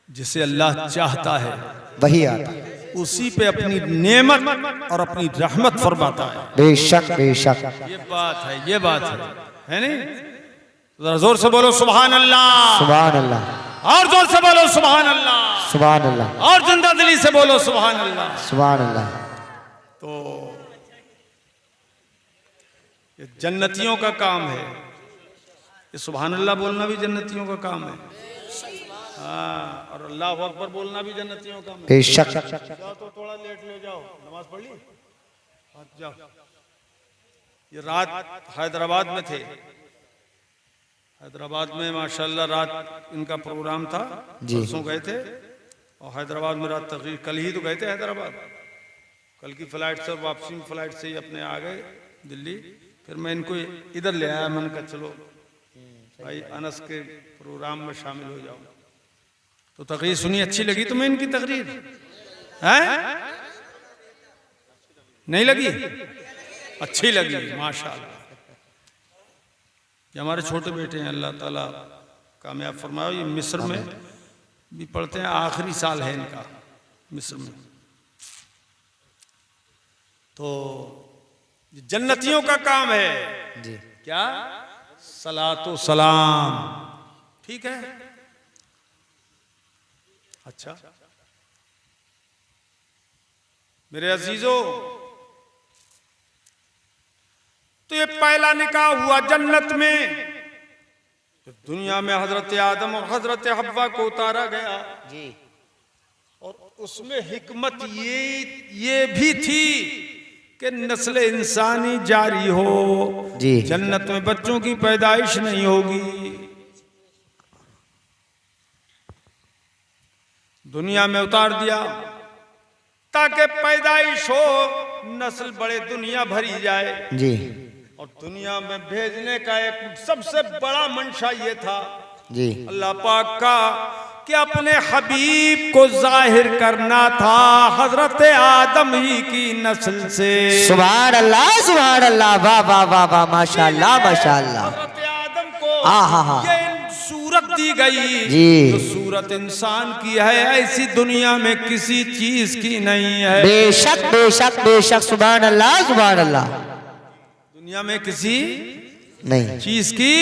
जिसे अल्लाह चाहता है वही आता है। उसी पे अपनी नेमत और अपनी रहमत फरमाता है। बेशक बेशक। ये बात है, ये बात है नहीं? जरा जोर से बोलो सुभान अल्लाह। सुभान अल्लाह। और जोर से बोलो सुभान अल्लाह। सुभान अल्लाह। और जिंदा दिली से बोलो सुभान अल्लाह। सुभान अल्लाह। तो ये जन्नतियों का काम है। ये सुभान अल्लाह बोलना भी जन्नतियों का काम है। हाँ, और अल्लाह अकबर बोलना भी जन्नतियों का काम है। बेशक। जाओ तो थोड़ा लेट ले जाओ, नमाज पढ़ ली? जाओ। ये रात हैदराबाद में थे। हैदराबाद में माशाल्लाह रात इनका प्रोग्राम था। परसों गए थे और हैदराबाद में रात तकरीर। कल ही तो गए थे हैदराबाद। कल की फ्लाइट से, वापसी में फ्लाइट से ही अपने आ गए दिल्ली। फिर मैं इनको इधर ले आया। मैंने कहा चलो भाई अनस के प्रोग्राम में शामिल हो जाओ। तो तकरीर सुनी, अच्छी लगी तुम्हें इनकी तकरीर? हैं? नहीं लगी? अच्छी लगी माशाल्लाह। ये हमारे छोटे बेटे हैं, अल्लाह ताला कामयाब फरमाओ। ये मिस्र में भी पढ़ते हैं, आखिरी साल है इनका मिस्र में। तो जन्नतियों का काम है जी। क्या? सलातो सलाम। ठीक है, अच्छा मेरे अजीजों, तो ये पहला निकाह हुआ जन्नत में। तो दुनिया में हजरत आदम और हजरत हव्वा को उतारा गया जी। और उसमें हिकमत ये भी थी कि नस्ल इंसानी जारी हो जी। जन्नत में बच्चों की पैदाइश नहीं होगी। दुनिया में उतार दिया ताकि पैदाइश हो, नस्ल बड़े दुनिया भरी जाए जी। और दुनिया में भेजने का एक सबसे बड़ा मंशा ये था जी अल्लाह पाक का कि अपने हबीब को जाहिर करना था हजरत आदम ही की नस्ल से। सुभान अल्लाह, वाह वाह वाह वाह, माशाअल्लाह माशाअल्लाह। हजरत आदम को हाँ। ये सूरत दी गई जी। जो सूरत इंसान की है, ऐसी दुनिया में किसी चीज की नहीं है। बेशक बेशक बेशक, सुभान अल्लाह सुभान अल्लाह। दुनिया में किसी नहीं चीज की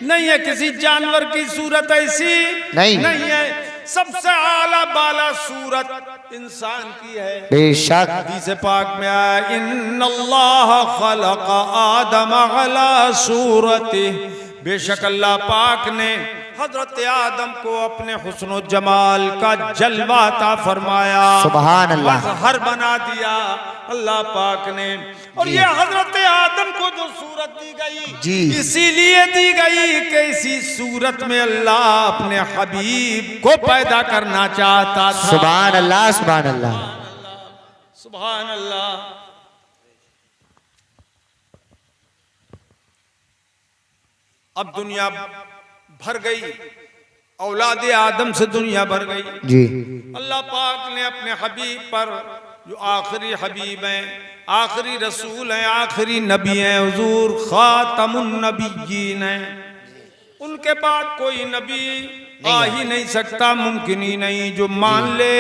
नहीं है, किसी जानवर की सूरत ऐसी नहीं है। सबसे आला बाला सूरत इंसान की है। बेशक। हदीस पाक में आया इन्नल्लाह खलक़ आदम अला सूरतिही, बेशक अल्लाह पाक ने हजरत आदम को अपने हुस्न जमाल का जलवा अता फरमाया, सुभान अल्लाह, हर बना दिया अल्लाह पाक ने। और ये हजरत आदम को जो सूरत दी गई जी, इसीलिए दी गई कि इसी सूरत में अल्लाह अपने हबीब को पैदा करना चाहता था। सुभान अल्लाह सुभान अल्लाह सुभान अल्लाह। अब दुनिया भर गई, औलाद आदम से दुनिया भर गई जी। अल्लाह पाक ने अपने हबीब पर, जो आखिरी हबीब हैं, आखिरी रसूल हैं, आखिरी नबी हैं, हुजूर खातमुन नबिय्यीन हैं, उनके बाद कोई नबी आ ही नहीं सकता, मुमकिन ही नहीं। जो मान ले,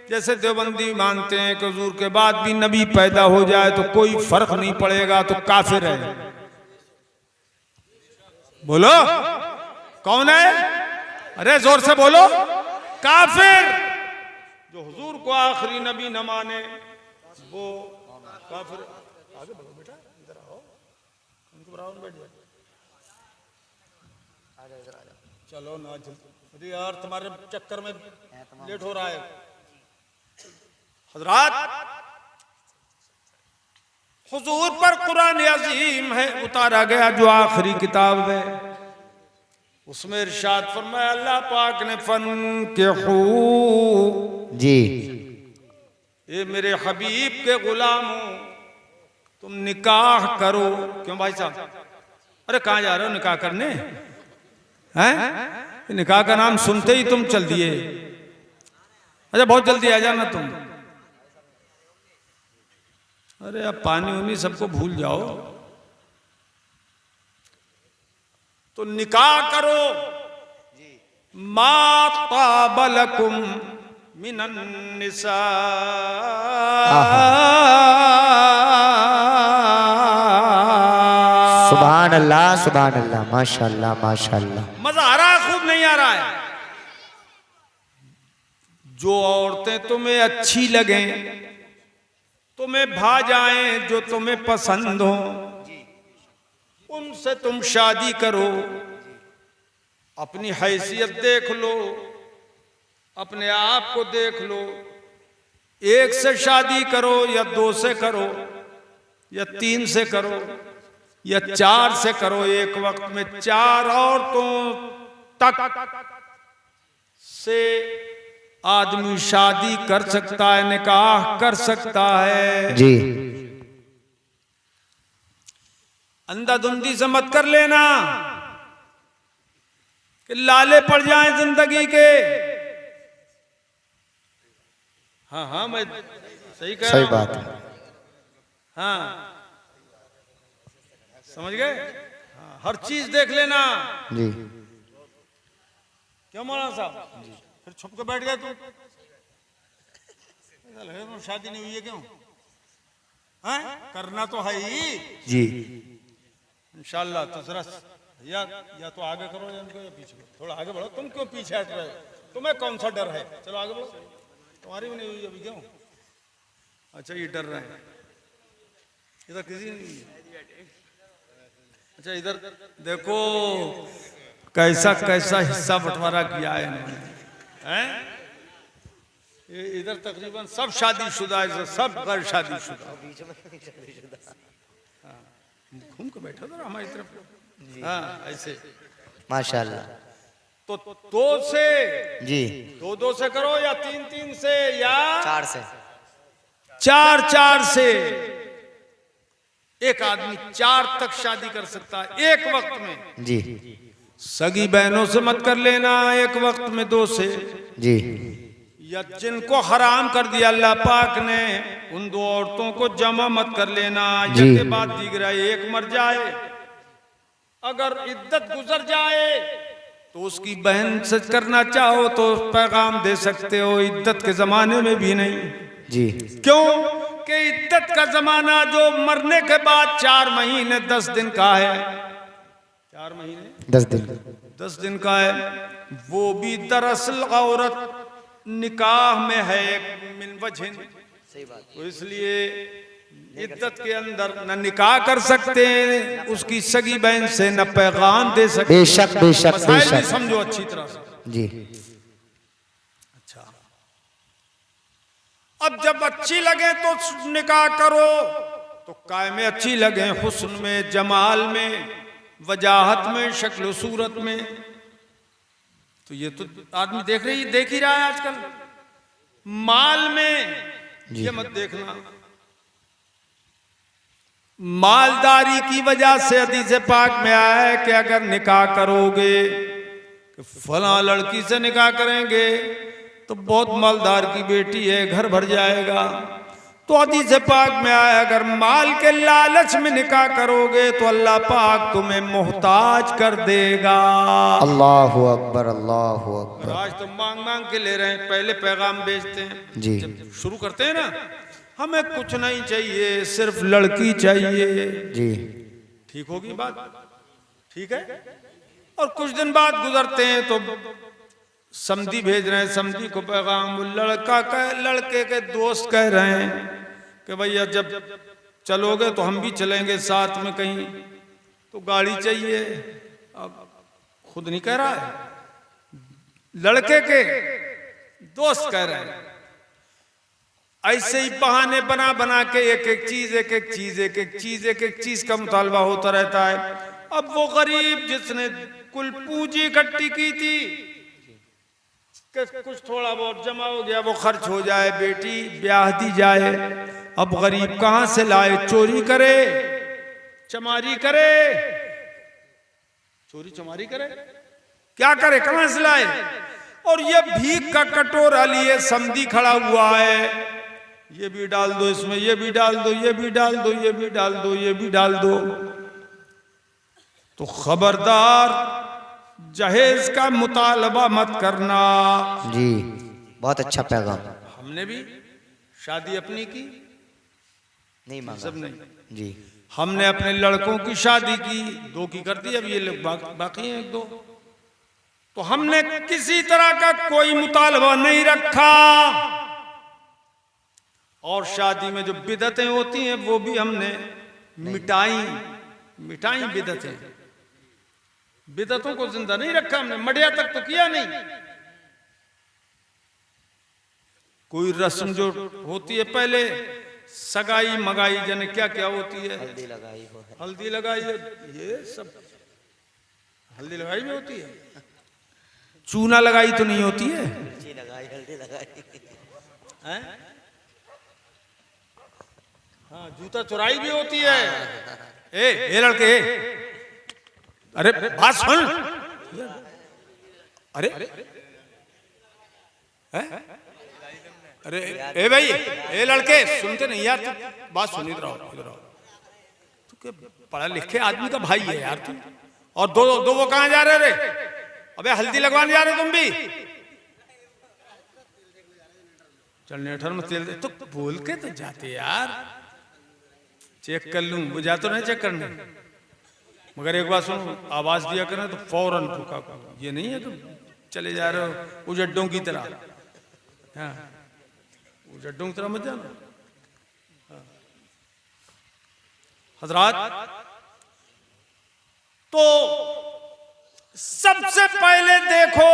जैसे देवबंदी मानते हैं कि हुजूर के बाद भी नबी पैदा हो जाए तो कोई फर्क नहीं पड़ेगा, तो काफिर है। बोलो कौन है? अरे जोर से बोलो। काफिर। जो हुजूर को आखिरी नबी न माने वो काफिर। आगे बढ़ो बेटा, इधर आओ, उनको बराबर बैठ जाओ। चलो ना जल्दी यार, तुम्हारे चक्कर में लेट हो रहा है। हजरात, हुजूर पर कुरान अजीम है उतारा गया, जो आखिरी किताब है, उसमें इरशाद फरमाया अल्लाह पाक ने फनकिहू जी, ये मेरे हबीब के गुलाम हो, तुम निकाह करो। क्यों भाई साहब? अरे कहाँ जा रहे हो निकाह करने? हैं? निकाह का नाम सुनते ही तुम चल दिए। अच्छा बहुत जल्दी आ जाना तुम। अरे अब पानी उनी सबको भूल जाओ। तो निकाह करो, मा ताबलकुम मिनन निसा, सुभान अल्लाह माशाअल्लाह माशाअल्लाह। मजा आ रहा है? खूब नहीं आ रहा है? जो औरतें तुम्हें अच्छी लगें, तुम्हें भा जाएं, जो तुम्हें पसंद हो, उनसे तुम शादी करो। अपनी हैसियत देख लो, अपने आप को देख लो। एक से शादी करो या दो से करो या तीन से करो या चार से करो। एक वक्त में चार औरतों तक से आदमी शादी कर सकता है, निकाह कर सकता है जी। अंधाधुंधी से मत कर लेना कि लाले पड़ जाएं जिंदगी के। हाँ हाँ, मैं सही कह रहा हूं। सही बात है। हाँ समझ गए? हाँ, हर चीज देख लेना जी। क्यों मौलाना साहब? फिर छुप के बैठ गए तुम? शादी नहीं हुई है क्यों? हैं? करना तो है ही जी। इंशाल्लाह। तो जरा या तो आगे करो या पीछे करो। थोड़ा आगे बढ़ो। तुम क्यों पीछे हट रहे हो? तुम्हें कौन सा डर है? चलो आगे बढ़ो। तुम्हारी भी नहीं हुई अभी क्यों? अच्छा ये डर रहे हैं। इधर किसी नहीं है। अच्छा इधर देखो कैसा कैसा हिस्सा बंटवारा किया है इन्होंने, हैं? ये इधर तकरीबन सब शादीशुदा है, सब गैर शादीशुदा। हाँ, घूम के बैठा था हमारी तरफ। हाँ ऐसे माशाअल्लाह। तो दो से जी। दो से करो या तीन तीन से या चार से। चार से। एक आदमी चार तक शादी कर सकता है एक वक्त में। जी। सगी बहनों से मत कर लेना एक वक्त में दो से, जी। या जिनको हराम कर दिया अल्लाह पाक ने उन दो औरतों को जमा मत कर लेना। जी। ये बात दीगरा एक मर जाए, अगर इद्दत गुजर जाए तो उसकी बहन से करना चाहो तो पैगाम दे सकते हो, इद्दत के जमाने में भी नहीं। जी। क्यों कि इद्दत का जमाना जो मरने के बाद 4 महीने 10 दिन का है, 4 महीने 10 दिन का है, वो भी दरअसल औरत निकाह में है मिन वजहिन, सही बात। तो इसलिए इद्दत के अंदर न निकाह कर सकते हैं उसकी सगी बहन से, न पैगाम दे सकते। बेशक बेशक बेशक, समझो अच्छी तरह से। जी। अच्छा, अब जब अच्छी लगे तो निकाह करो, तो कायमे अच्छी लगे, हुस्न में, जमाल में, वजाहत में, शक्ल सूरत में, तो ये तो आदमी देख ही रहा है आजकल। माल में ये मत देखना, मालदारी की वजह से हदीस पाक में आया है कि अगर निकाह करोगे कि फला लड़की से निकाह करेंगे तो बहुत मालदार की बेटी है, घर भर जाएगा, तो हदीस पाक में आया अगर माल के लालच में निकाह करोगे तो अल्लाह पाक तुम्हें मोहताज कर देगा। अल्लाहु अकबर, अल्लाहु अकबर। आज तो मांग मांग के ले रहे हैं, पहले पैगाम भेजते हैं। जी। जब शुरू करते हैं ना, हमें कुछ नहीं चाहिए, सिर्फ लड़की चाहिए, जी। ठीक होगी बात, ठीक है। और कुछ दिन बाद गुजरते हैं तो समधी भेज रहे हैं, समधी को पैगाम, लड़के के दोस्त कह रहे हैं कि भैया जब चलोगे तो हम भी चलेंगे साथ में कहीं, तो गाड़ी चाहिए। अब खुद नहीं कह रहा है, लड़के के दोस्त कह रहे हैं। ऐसे ही बहाने बना बना के एक एक चीज का मुतालबा होता रहता है। अब वो गरीब जिसने कुल पूंजी इकट्ठी की थी कि कुछ थोड़ा बहुत जमा हो गया, वो खर्च हो जाए, बेटी ब्याह दी जाए, अब गरीब कहां से लाए? चोरी करे, चमारी करे, चोरी चमारी करे, क्या करे, कहां से लाए? और ये भीख का कटोरा लिए समधी खड़ा हुआ है, ये भी डाल दो इसमें, ये भी डाल दो, ये भी डाल दो, ये भी डाल दो, ये भी डाल दो। तो खबरदार जहेज का मुतालबा मत करना। जी, बहुत अच्छा पैगाम। हमने भी शादी अपनी की नहीं मांगा, सब नहीं जी। हमने अपने लड़कों की शादी की, 2 की कर दी, अब ये लोग बाकी हैं 1-2। तो हमने किसी तरह का कोई मुतालबा नहीं रखा। और शादी में जो बिदतें होती हैं वो भी हमने मिटाई बिदतें, बिदतों को जिंदा नहीं रखा हमने, मडिया तक तो किया नहीं। कोई रस्म जो होती है पहले, सगाई मगाई जने क्या क्या होती है, हल्दी लगाई हो, हल्दी लगाई है, ये सब हल्दी लगाई में होती है। चूना लगाई तो नहीं होती है, हल्दी लगाई हैं? हाँ, जूता चुराई भी होती है। ए लड़के, अरे बात सुन, अरे अरे ए भाई, ए लड़के सुनते नहीं यार, तू बात सुन, इधर आओ, इधर आओ। तू क्या पढ़ा लिखे आदमी का भाई है यार तू, और दो वो कहाँ जा रहे रे? अबे हल्दी लगवाने जा रहे तुम भी? जनरेटर में तेल दे, तो बोल के तो जाते यार, चेक कर लूं, वो जा तो नहीं चेक करने, मगर एक बात सुनो, आवाज दिया करना तो फौरन रुका, ये नहीं है तुम चले जा रहे हो उजड्डों की तरह। हाँ, उजड्डों की तरह मत जाना। हाँ। हजरात, तो सबसे पहले देखो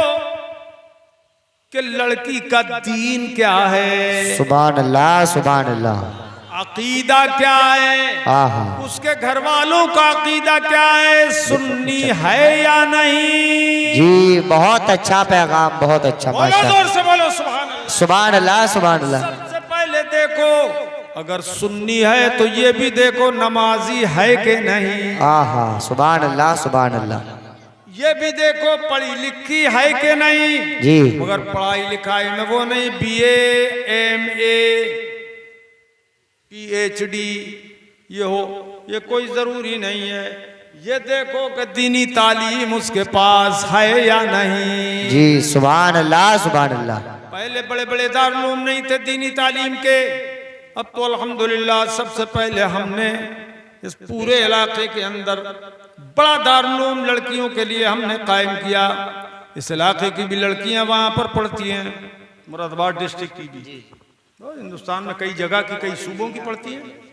कि लड़की का दीन क्या है, सुभान अल्लाह, सुभान अल्लाह। अकीदा क्या है, उसके घर वालों का अकीदा क्या है, सुन्नी है या नहीं। जी, बहुत अच्छा पैगाम, बहुत अच्छा, माशाअल्लाह। जोर से बोलो सुभान अल्लाह, सुभान अल्लाह, सुभान अल्लाह। सबसे पहले देखो, अगर सुन्नी है तो ये भी देखो नमाजी है कि नहीं। सुभान अल्लाह, सुभान अल्लाह। ये भी देखो पढ़ी लिखी है कि नहीं जी, मगर पढ़ाई लिखाई में वो नहीं, BA MA PhD ये हो, ये कोई जरूरी नहीं है। ये देखो कि दीनी तालीम उसके पास है या नहीं। जी, सुभान अल्लाह, सुभान अल्लाह। पहले बड़े बड़े दारुल नहीं थे दीनी तालीम के, अब तो अल्हम्दुलिल्लाह सबसे पहले हमने इस पूरे इलाके के अंदर बड़ा दारुल लड़कियों के लिए हमने कायम किया। इस इलाके की भी लड़कियां वहां पर पढ़ती हैं, मुरादाबाद डिस्ट्रिक्ट की भी, और हिंदुस्तान में कई जगह की, कई सूबों की पढ़ती हैं,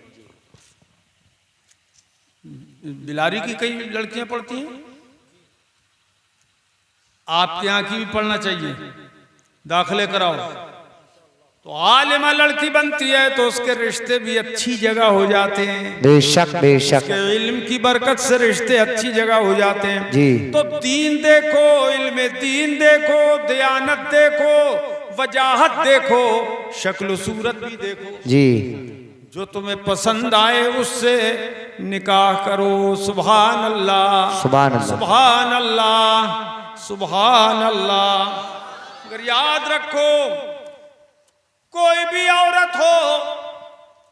बिलारी की कई लड़कियां पढ़ती हैं। आपके यहाँ की भी पढ़ना चाहिए, दाखिले कराओ। तो आलिमा लड़की बनती है तो उसके रिश्ते भी अच्छी जगह हो जाते हैं, बेशक बेशक, उसके इल्म की बरकत से रिश्ते अच्छी जगह हो जाते हैं जी। तो दीन देखो, इल्म दीन देखो, दयानत देखो, वजाहत देखो, शक्ल सूरत भी देखो जी। जो तुम्हें पसंद आए उससे निकाह करो। सुभान अल्लाह, सुभान अल्लाह, सुभान अल्लाह, सुभान अल्लाह। अगर याद रखो कोई भी औरत हो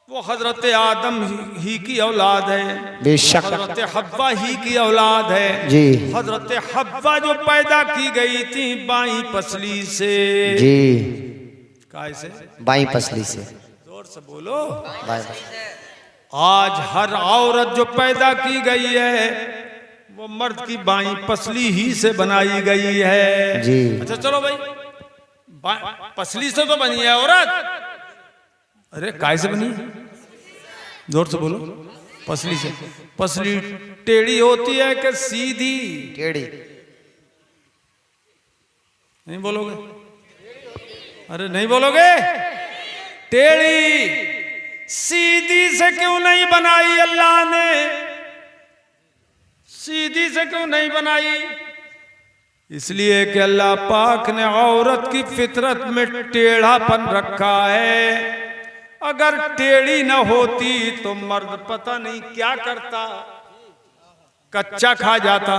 वो हजरत आदम ही की औलाद है, बेशक, हजरत हव्वा ही की औलाद है जी। हजरत हव्वा जो पैदा की गई थी बाई पसली से, जी, काय से? बाई पसली से, जोर से बोलो। बाई। आज हर औरत जो पैदा की गई है वो मर्द की बाई पसली ही से बनाई गई है जी। अच्छा चलो भाई, पसली से तो बनी है औरत, अरे काय से बनी? जोर से बोलो। पसली से। पसली टेढ़ी होती है कि सीधी? टेढ़ी। नहीं बोलोगे? अरे नहीं बोलोगे? टेढ़ी। सीधी से क्यों नहीं बनाई अल्लाह ने? सीधी से क्यों नहीं बनाई? इसलिए कि अल्लाह पाक ने औरत की फितरत में टेढ़ापन रखा है। अगर टेढ़ी न होती तो मर्द पता नहीं क्या करता, कच्चा खा जाता।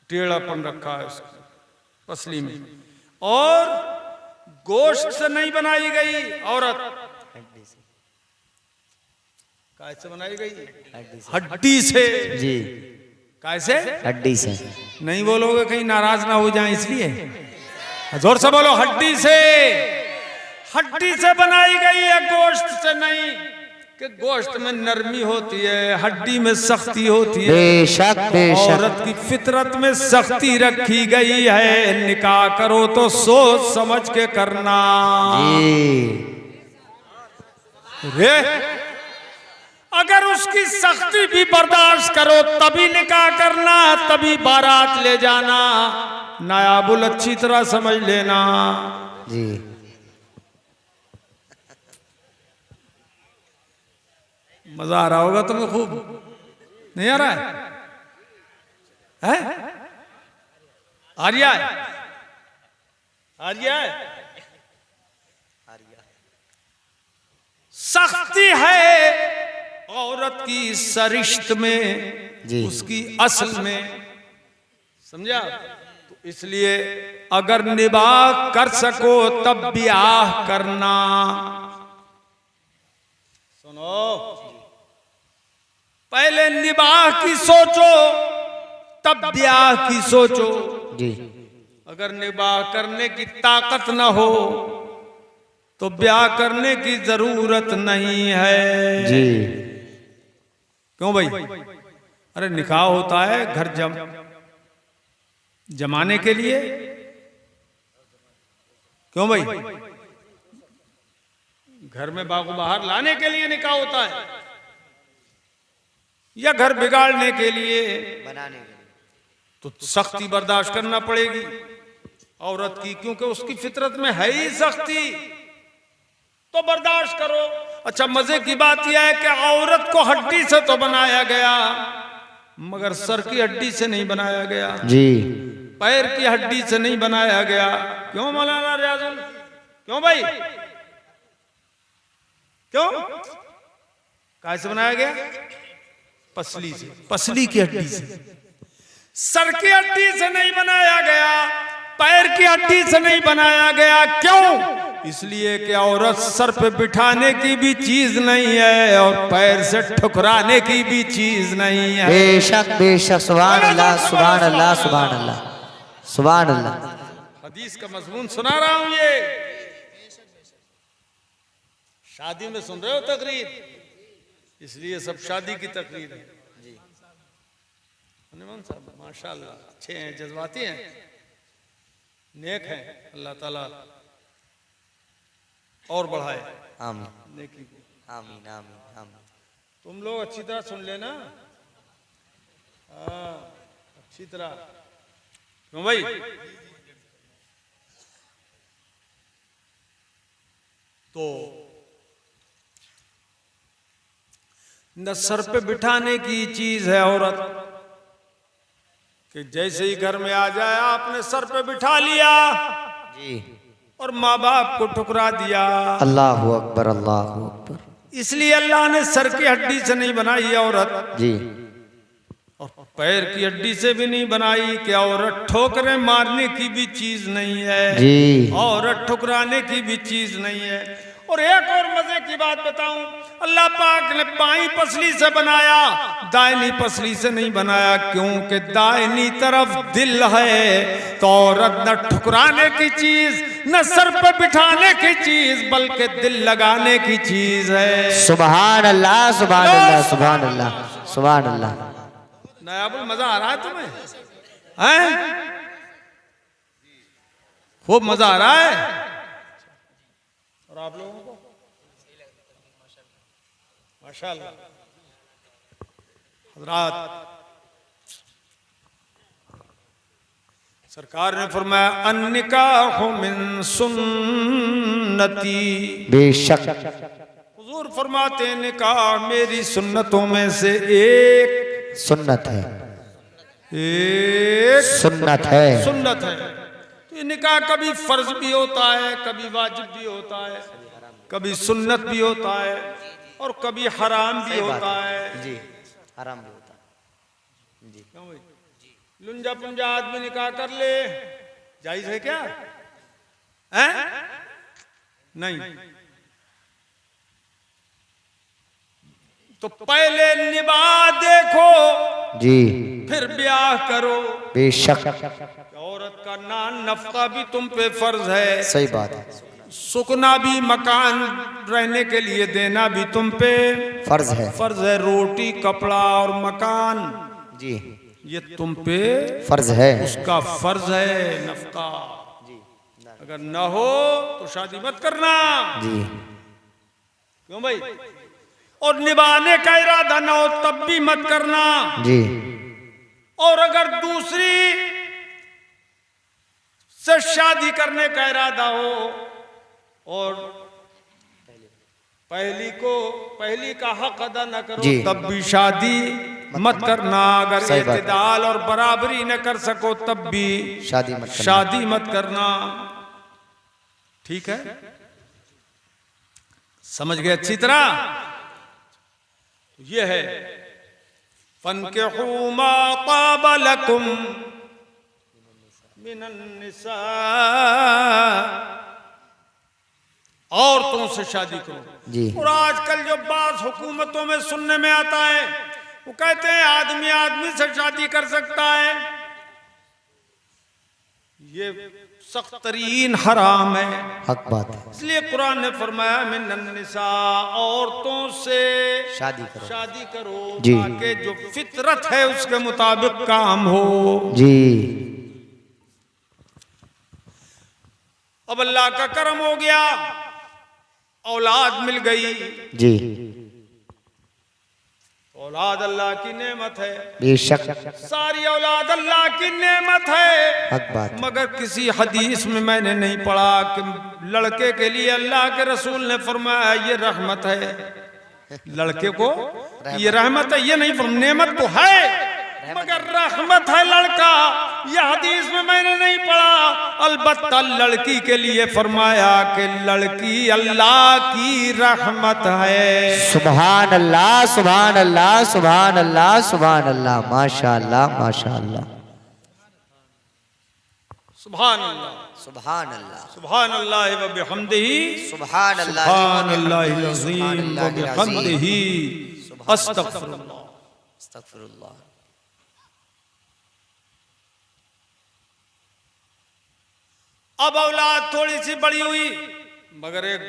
टेढ़ापन रखा है उसको पसली में। और गोश्त से नहीं बनाई गई औरत, कैसे बनाई गई? हड्डी से जी। कैसे? हड्डी से। नहीं बोलोगे कहीं नाराज ना हो जाए इसलिए जोर से बोलो। हड्डी से, हड्डी से बनाई गई है, गोश्त से नहीं। कि गोश्त में नरमी होती है, हड्डी में सख्ती होती है। बेशक बेशक। औरत की फितरत में सख्ती रखी गई है। निकाह करो तो सोच समझ के करना। रे अगर उसकी सख्ती भी बर्दाश्त करो तभी निकाह करना, तभी बारात ले जाना। नायाबुल अच्छी तरह समझ लेना जी। मजा आ रहा होगा तुम्हें खूब, नहीं आ रहा है? आर्या है? आर्या है? सख्ती है औरत की सरिश्त में जी। उसकी असल में, समझा? तो इसलिए अगर निबाह कर सको तब ब्याह करना। सुनो, पहले निबाह की सोचो तब ब्याह की सोचो जी। अगर निबाह करने की ताकत न हो तो ब्याह करने की जरूरत नहीं है जी। क्यों भाई? अरे निकाह होता है घर जमाने के लिए, क्यों भाई? घर में बागो बाहर लाने के लिए निकाह होता है या घर बिगाड़ने के लिए, बनाने के लिए? तो सख्ती बर्दाश्त करना पड़ेगी औरत की, क्योंकि उसकी फितरत में है ही सख्ती, तो बर्दाश्त करो। अच्छा मजे की बात यह है कि औरत को हड्डी से तो बनाया गया मगर सर की हड्डी से नहीं बनाया गया जी। पैर की हड्डी से नहीं बनाया गया। क्यों मौलाना रियाजुल? क्यों भाई? क्यों? कैसे बनाया गया? पसली से, पसली की हड्डी से। सर की हड्डी से नहीं बनाया गया, पैर की हड्डी से नहीं बनाया गया। क्यों? इसलिए कि औरत सर पे बिठाने की भी चीज नहीं है और पैर से ठुकराने की भी चीज नहीं है। बेशक बेशक, सुभान अल्लाह सुभान अल्लाह सुभान अल्लाह सुभान अल्लाह। हदीस का मजमून सुना रहा हूं। ये शादी में सुन रहे हो तकरीर, इसलिए सब शादी की तकरीर है जी। हनुमान साहब माशाल्लाह अच्छे हैं, जज्बाती हैं, नेक हैं। अल्लाह ताला और बढ़ाए आमीन नेकी को। आमीन आमीन आमीन। तुम लोग अच्छी तरह सुन लेना। हाँ अच्छी तरह। क्यों भाई? तो न सर पे बिठाने की चीज है औरत कि जैसे ही घर में आ जाए आपने सर पे बिठा लिया जी, और माँ बाप को ठुकरा दिया। अल्लाहु अकबर अल्लाहु अकबर। इसलिए अल्लाह ने सर की हड्डी से नहीं बनाई औरत, जी और पैर की हड्डी से भी नहीं बनाई कि औरत ठोकरें मारने की भी चीज नहीं है जी। औरत ठुकराने की भी चीज नहीं है। और एक और मजे की बात बताऊं, अल्लाह पाक ने बाईं पसली से बनाया, दाहिनी पसली से नहीं बनाया। क्योंकि दाहिनी तरफ दिल है तो औरत न ठुकराने की चीज, न सर पे बिठाने की चीज, बल्कि दिल लगाने की चीज है। सुभान अल्लाह सुभान अल्लाह सुभान अल्लाह सुभान अल्लाह। नयाबुल मजा आ रहा है तुम्हें? हैं? खूब मजा आ रहा है। और आप लोगों को? माशाल्लाह। हज़रात, सरकार ने फरमाया अन्निकाहु मिन सुन्नती। बेशक हुजूर फरमाते हैं निकाह मेरी सुन्नतों में से एक सुन्नत है, एक सुन्नत है। सुन्नत है। तो ये निकाह कभी फर्ज भी होता है, कभी वाजिब भी होता है, कभी सुन्नत भी होता है और कभी हराम भी होता है जी। हराम भी होता है जी। क्यों भाई? लुंजा पुंजा आदमी निकाह कर ले, जायज है क्या? हैं? नहीं। तो पहले निबाह देखो जी, फिर ब्याह करो। बेशक औरत का नान नफका भी तुम पे फर्ज है, सही बात है, सुकना भी, मकान रहने के लिए देना भी तुम पे फर्ज है। फर्ज है। रोटी कपड़ा और मकान जी ये तुम पे फर्ज है। उसका फर्ज है नफका। अगर न हो तो शादी मत करना। जी क्यों भाई? और निभाने का इरादा न हो तब भी मत करना। जी और अगर दूसरी से शादी करने का इरादा हो और पहली का हक अदा न करो जी। तब भी शादी मत करना। अगर सही बात है। इत्तेदाल और बराबरी न कर सको तब भी शादी मत करना। ठीक है? समझ गए अच्छी तरह? ये है फन्किहू मा ताब लकुम मिनन निसा, औरतों से शादी करो जी। और आजकल जो बात हुकूमतों में सुनने में आता है वो कहते हैं आदमी आदमी से शादी कर सकता है। ये सख्त तरीन हराम है, हक बात है। इसलिए कुरान ने फरमाया मिनन निसा, औरतों से शादी करो जी, ताकि जो फितरत है उसके मुताबिक काम हो जी। अब अल्लाह का करम हो गया, औलाद मिल गई जी। औलाद अल्लाह की नेमत है, बेशक सारी औलाद अल्लाह की नेमत है। हक बात। मगर किसी हदीस में मैंने नहीं पढ़ा कि लड़के के लिए अल्लाह के रसूल ने फरमाया ये रहमत है, लड़के को ये रहमत है। ये नहीं फरमाया, नेमत तो है मगर रहमत है लड़का, यह हदीस में मैंने नहीं पढ़ा। अलबत्ता लड़की के लिए फरमाया कि लड़की अल्लाह की रहमत है। सुभान अल्लाह सुभान अल्लाह सुभान अल्लाह सुभान अल्लाह। माशाअल्लाह माशाअल्लाह। सुभान अल्लाह, सुभान अल्लाह, सुभान अल्लाह व बिहम्दिही, सुभान अल्लाह, सुभान अल्लाहिल अज़ीम व बिहम्दिही, अस्तगफिरुल्लाह। अस्तगफिरुल्लाह। अब औलाद थोड़ी सी बड़ी हुई, मगर एक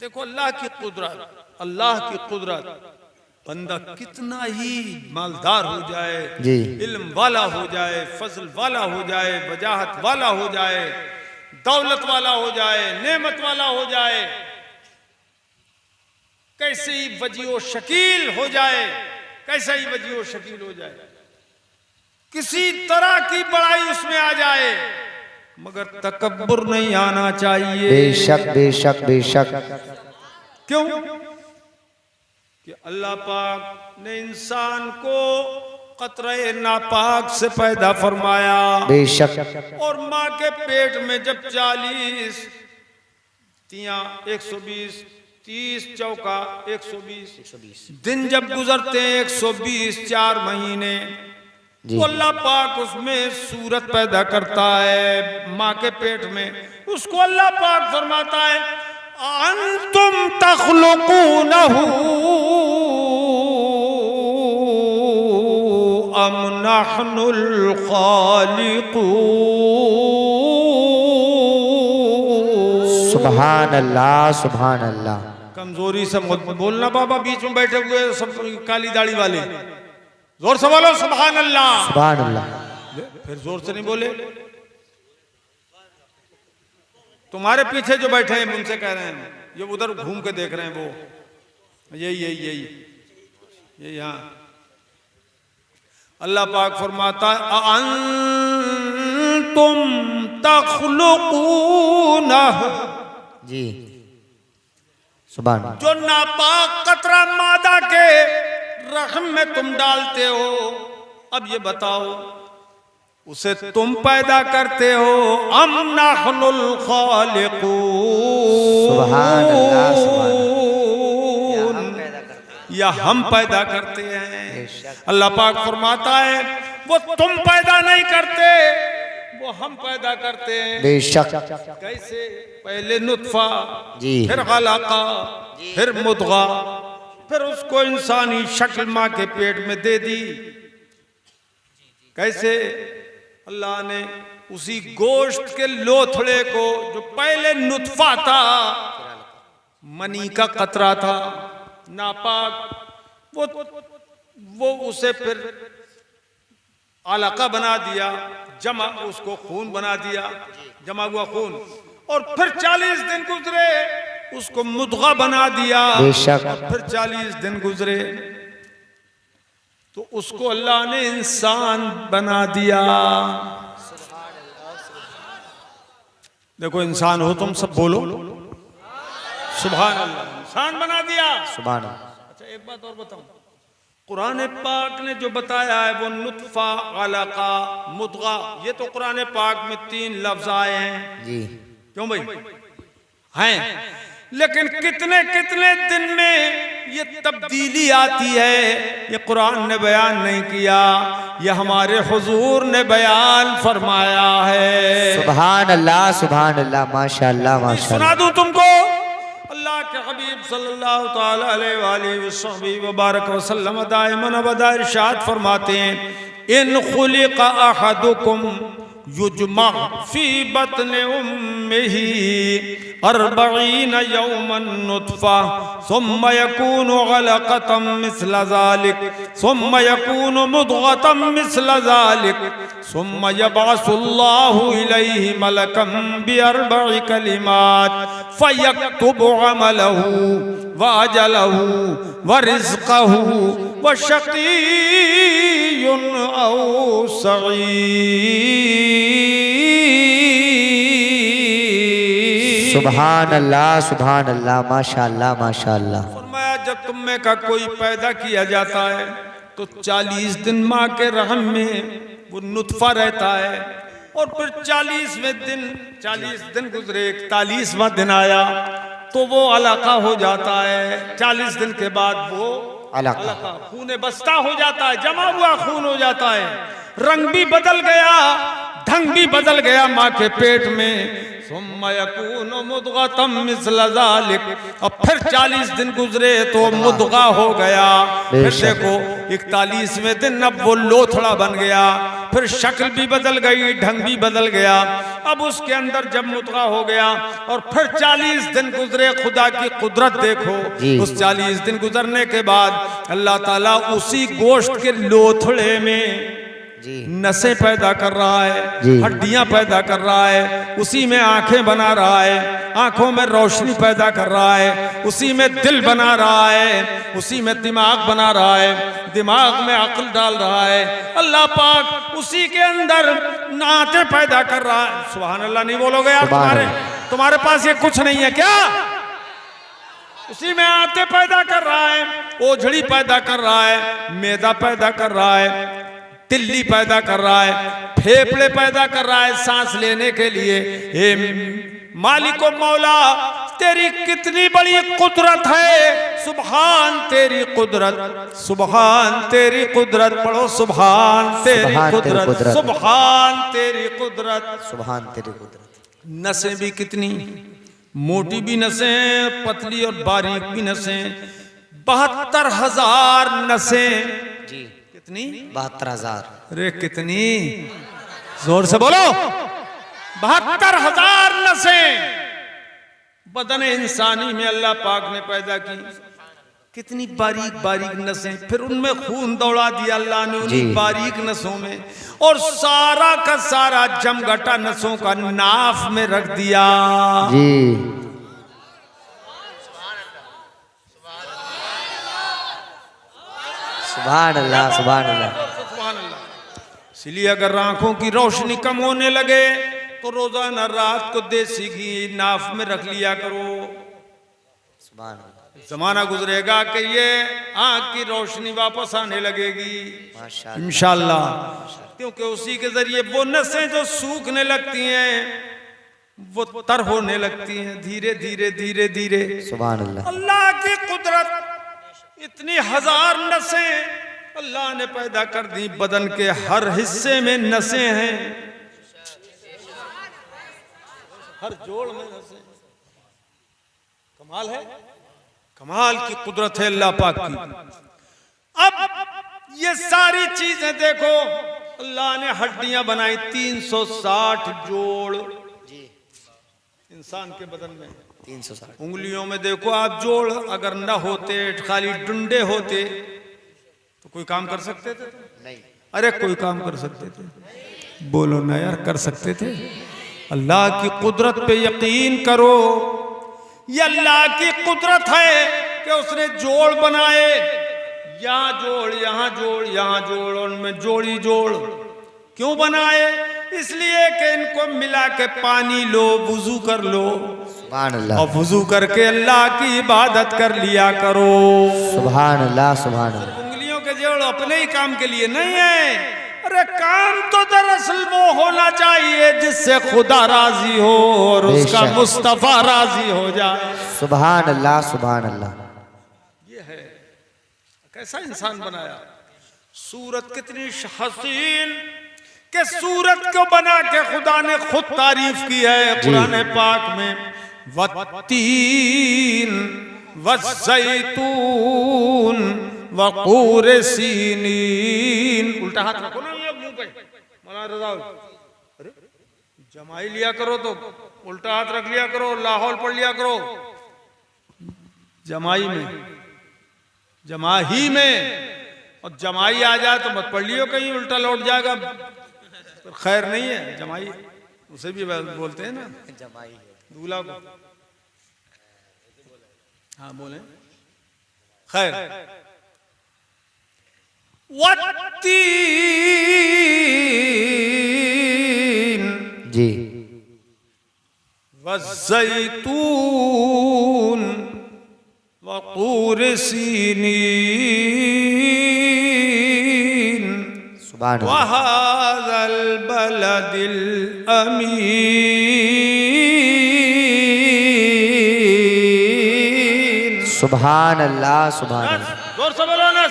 देखो अल्लाह की कुदरत, अल्लाह की कुदरत, बंदा कितना ही मालदार हो जाए, जी, इल्म वाला हो जाए, फजल वाला हो जाए, वजाहत वाला हो जाए, दौलत वाला हो जाए, नेमत वाला हो जाए, कैसे ही वजीओ शकील हो जाए, कैसे ही वजीओ शकील हो जाए, किसी तरह की बड़ाई उसमें आ जाए, मगर तकब्बुर नहीं आना चाहिए। बेशक बेशक बेशक। क्यों? कि अल्लाह पाक ने इंसान को कतरे नापाक से पैदा फरमाया, बेशक। और माँ के पेट में जब 40 तियां 120 30 चौका 120 दिन जब गुजरते हैं, 120 4 महीने, तो अल्लाह पाक उसमें सूरत पैदा करता है माँ के पेट में। उसको अल्लाह पाक फरमाता है अंतुम तख्लुकूनहु अम नहनुल खालिकून। सुभान अल्लाह, सुभान अल्लाह। कमजोरी से मत बोलना बाबा, बीच में बैठे हुए सब काली दाढ़ी वाले, जोर से बोलो सुभान अल्लाह, सुभान अल्लाह। फिर जोर से नहीं बोले। तुम्हारे पीछे जो बैठे हैं उनसे कह रहे हैं, ये उधर घूम के देख रहे हैं, वो यही यही यही ये यहाँ अल्लाह पाक फरमाता है अंतुम तख्लुकूनह, जी, सुभान। जो नापाक कतरा मादा के रहम में तुम डालते हो, अब ये बताओ उसे तुम पैदा करते हो अम नहनुल खालिकून, सुभान अल्लाह, सुभान। या हम पैदा करते हैं। अल्लाह पाक फरमाता है वो तुम पैदा नहीं करते, वो हम पैदा करते हैं। बेशक। कैसे? पहले नुत्फा, जी, फिर अलका, फिर मुद्गा, फिर उसको इंसानी शक्ल माँ के पेट में दे दी। कैसे? अल्लाह ने उसी गोश्त के लोथड़े को, जो पहले नुत्फा था, मनी का कतरा था, नापाक, वो उसे फिर अलका बना दिया, जमा, उसको खून बना दिया, जमा हुआ खून, और फिर 40 दिन गुजरे उसको मुद्गा बना दिया, बेशक। फिर 40 दिन गुजरे तो उसको अल्लाह ने इंसान बना दिया। देखो इंसान हो तुम सब बोलो सुभान अल्लाह, इंसान बना दिया, सुभान। अच्छा एक बात और बताऊं, कुरान पाक ने जो बताया है वो नुत्फा, अलका, मुद्गा, ये तो कुरान पाक में 3 लफ्ज आए हैं, जी, क्यों भाई हैं, लेकिन कितने कितने दिन में ये तब्दीली आती है, ये कुरान ने बयान नहीं किया, ये हमारे हुजूर ने बयान फरमाया है। सुभान अल्लाह, सुभान अल्लाह, माशाअल्लाह, माशाअल्लाह। सुना दूं तुमको, अल्लाह के हबीब सल्लल्लाहु ताला अलैहि वसल्लम वसल्लम दाइमन अबदा इरशाद फरमाते हैं इन खुलिक़ अहदुकुम युजमा फी बत्न उम्मिही 40 यौमन नुत्फा सुम्मा यकूनु अलक़तम मिस्ल ज़ालिक सुम्मा यकूनु मुद्ग़तम मिस्ल ज़ालिक सुम्मा यबअसुल्लाहु इलैहि मलकम बिअरबइ कलिमात फयक्तुबु अमलहु व अजलहु व रिज़्क़हु व शक़िय्युन औ सईद। सुभान अल्लाह, सुभान अल्लाह, माशाअल्लाह, माशाअल्लाह। फरमाया जब तुम में का कोई पैदा किया जाता है तो 40 दिन माँ के रहम में वो नुत्फा रहता है, और फिर 40वें दिन 40 दिन गुजरे, 41वां दिन आया तो वो अलका हो जाता है। 40 दिन के बाद वो अलका खून बस्ता हो जाता है, जमा हुआ खून हो जाता है, रंग भी बदल गया, ढंग भी बदल गया माँ के पेट में। सुम्मा यकूनु मुदगतम मिस्ल ज़ालिक, अब फिर 40 दिन गुजरे तो मुदगा हो गया। फिर देखो 41वें दिन अब वो लोथड़ा बन गया, फिर शक्ल भी बदल गई, ढंग भी बदल गया। अब उसके अंदर जब मुदगा हो गया और फिर 40 दिन गुजरे, खुदा की कुदरत देखो। उस 40 दिन गुजरने के बाद अल्लाह ताला उसी गोश्त के लोथड़े में नसें पैदा कर रहा है, हड्डियां पैदा कर रहा है, उसी में आंखें बना रहा है, आंखों में रोशनी पैदा कर रहा है, उसी में दिल बना रहा है, उसी में दिमाग बना रहा है, दिमाग में अक्ल डाल रहा है। अल्लाह पाक उसी के अंदर नाते पैदा कर रहा है। सुभान अल्लाह नहीं बोलोगे यार? तुम्हारे पास ये कुछ नहीं है क्या? उसी में आते पैदा कर रहा है, ओझड़ी पैदा कर रहा है, मैदा पैदा कर रहा है, तिल्ली पैदा कर रहा है, फेफड़े पैदा कर रहा है सांस लेने के लिए। हे मालिको मौला, तेरी कितनी बड़ी कुदरत है। सुभान तेरी कुदरत, सुभान तेरी कुदरत। पढ़ो सुभान तेरी कुदरत, सुभान तेरी कुदरत, सुभान तेरी कुदरत। नसें भी कितनी मोटी भी नसें, पतली और बारीक भी नसें। 72,000 नसें। जी कितनी? 72,000। अरे कितनी, जोर से बोलो। 72,000 नसें बदन इंसानी में अल्लाह पाक ने पैदा की। कितनी बारीक बारीक नसें, फिर उनमें खून दौड़ा दिया अल्लाह ने उन्हीं बारीक नसों में, और सारा का सारा जमघटा नसों का नाफ में रख दिया। सुभान अल्लाह, सुभान अल्लाह। इसलिए अगर आंखों की रोशनी कम होने लगे तो रोजाना रात को देसी घी नाफ में रख लिया करो। सुभान अल्लाह। जमाना गुजरेगा कि ये आंख की रोशनी वापस आने लगेगी इंशाअल्लाह, क्योंकि उसी के जरिए वो नसें जो सूखने लगती हैं वो तर होने लगती हैं धीरे धीरे धीरे धीरे। सुभान अल्लाह। अल्लाह की कुदरत, इतनी 1000 नसें अल्लाह ने पैदा कर दी। बदन के हर हिस्से में नसें हैं, हर जोड़ में नसें। कमाल है, कमाल की कुदरत है अल्लाह पाक की। अब ये सारी चीजें देखो, अल्लाह ने हड्डियां बनाई 360 जोड़ इंसान के बदन में। 360 उंगलियों में देखो आप जोड़, अगर न होते, खाली डंडे होते तो कोई काम कर सकते थे? नहीं। अरे कोई काम कर सकते थे? बोलो ना यार, कर सकते थे। अल्लाह की कुदरत पे यकीन करो। ये अल्लाह की कुदरत है कि उसने जोड़ बनाए, यहाँ जोड़, यहाँ जोड़, यहाँ जोड़, उनमें जोड़ी जोड़। क्यों बनाए? इसलिए कि इनको मिला के पानी लो, वुजू कर लो, और वुजू करके अल्लाह की इबादत कर लिया करो। सुभान अल्लाह, सुभान अल्लाह। उंगलियों के जोड़ अपने ही काम के लिए नहीं है। अरे काम तो दरअसल वो होना चाहिए जिससे खुदा राजी हो और उसका मुस्तफा राजी हो जाए। सुभान अल्लाह, सुभान अल्लाह। ये है कैसा इंसान बनाया। सूरत कितनी हसीन के सूरत को बना के खुदा ने खुद तारीफ की है कुरान पाक में। वत्तीन वज़्ज़ैतून वतूर सीनीन। उल्टा हाथ रखो ना ये मुंह पे, मौलाना रज़ा। अरे जमाई लिया करो तो उल्टा हाथ रख लिया करो, लाहौल पढ़ लिया करो। जमाई में, जमाही में, और जमाई आ जाए तो मत पढ़ लियो, कहीं उल्टा लौट जाएगा, खैर नहीं है। जमाई उसे भी बोलते हैं ना, जमाई दूल्हा को। हाँ बोले, खैर। वत्तीन जी वज़्ज़ैतून वतूर सीनीन। सुभान अल्लाह। वहाज़ल बलदिल अमीन। सुभान अल्लाह, सुभान अल्लाह। जोर से बोलो ना।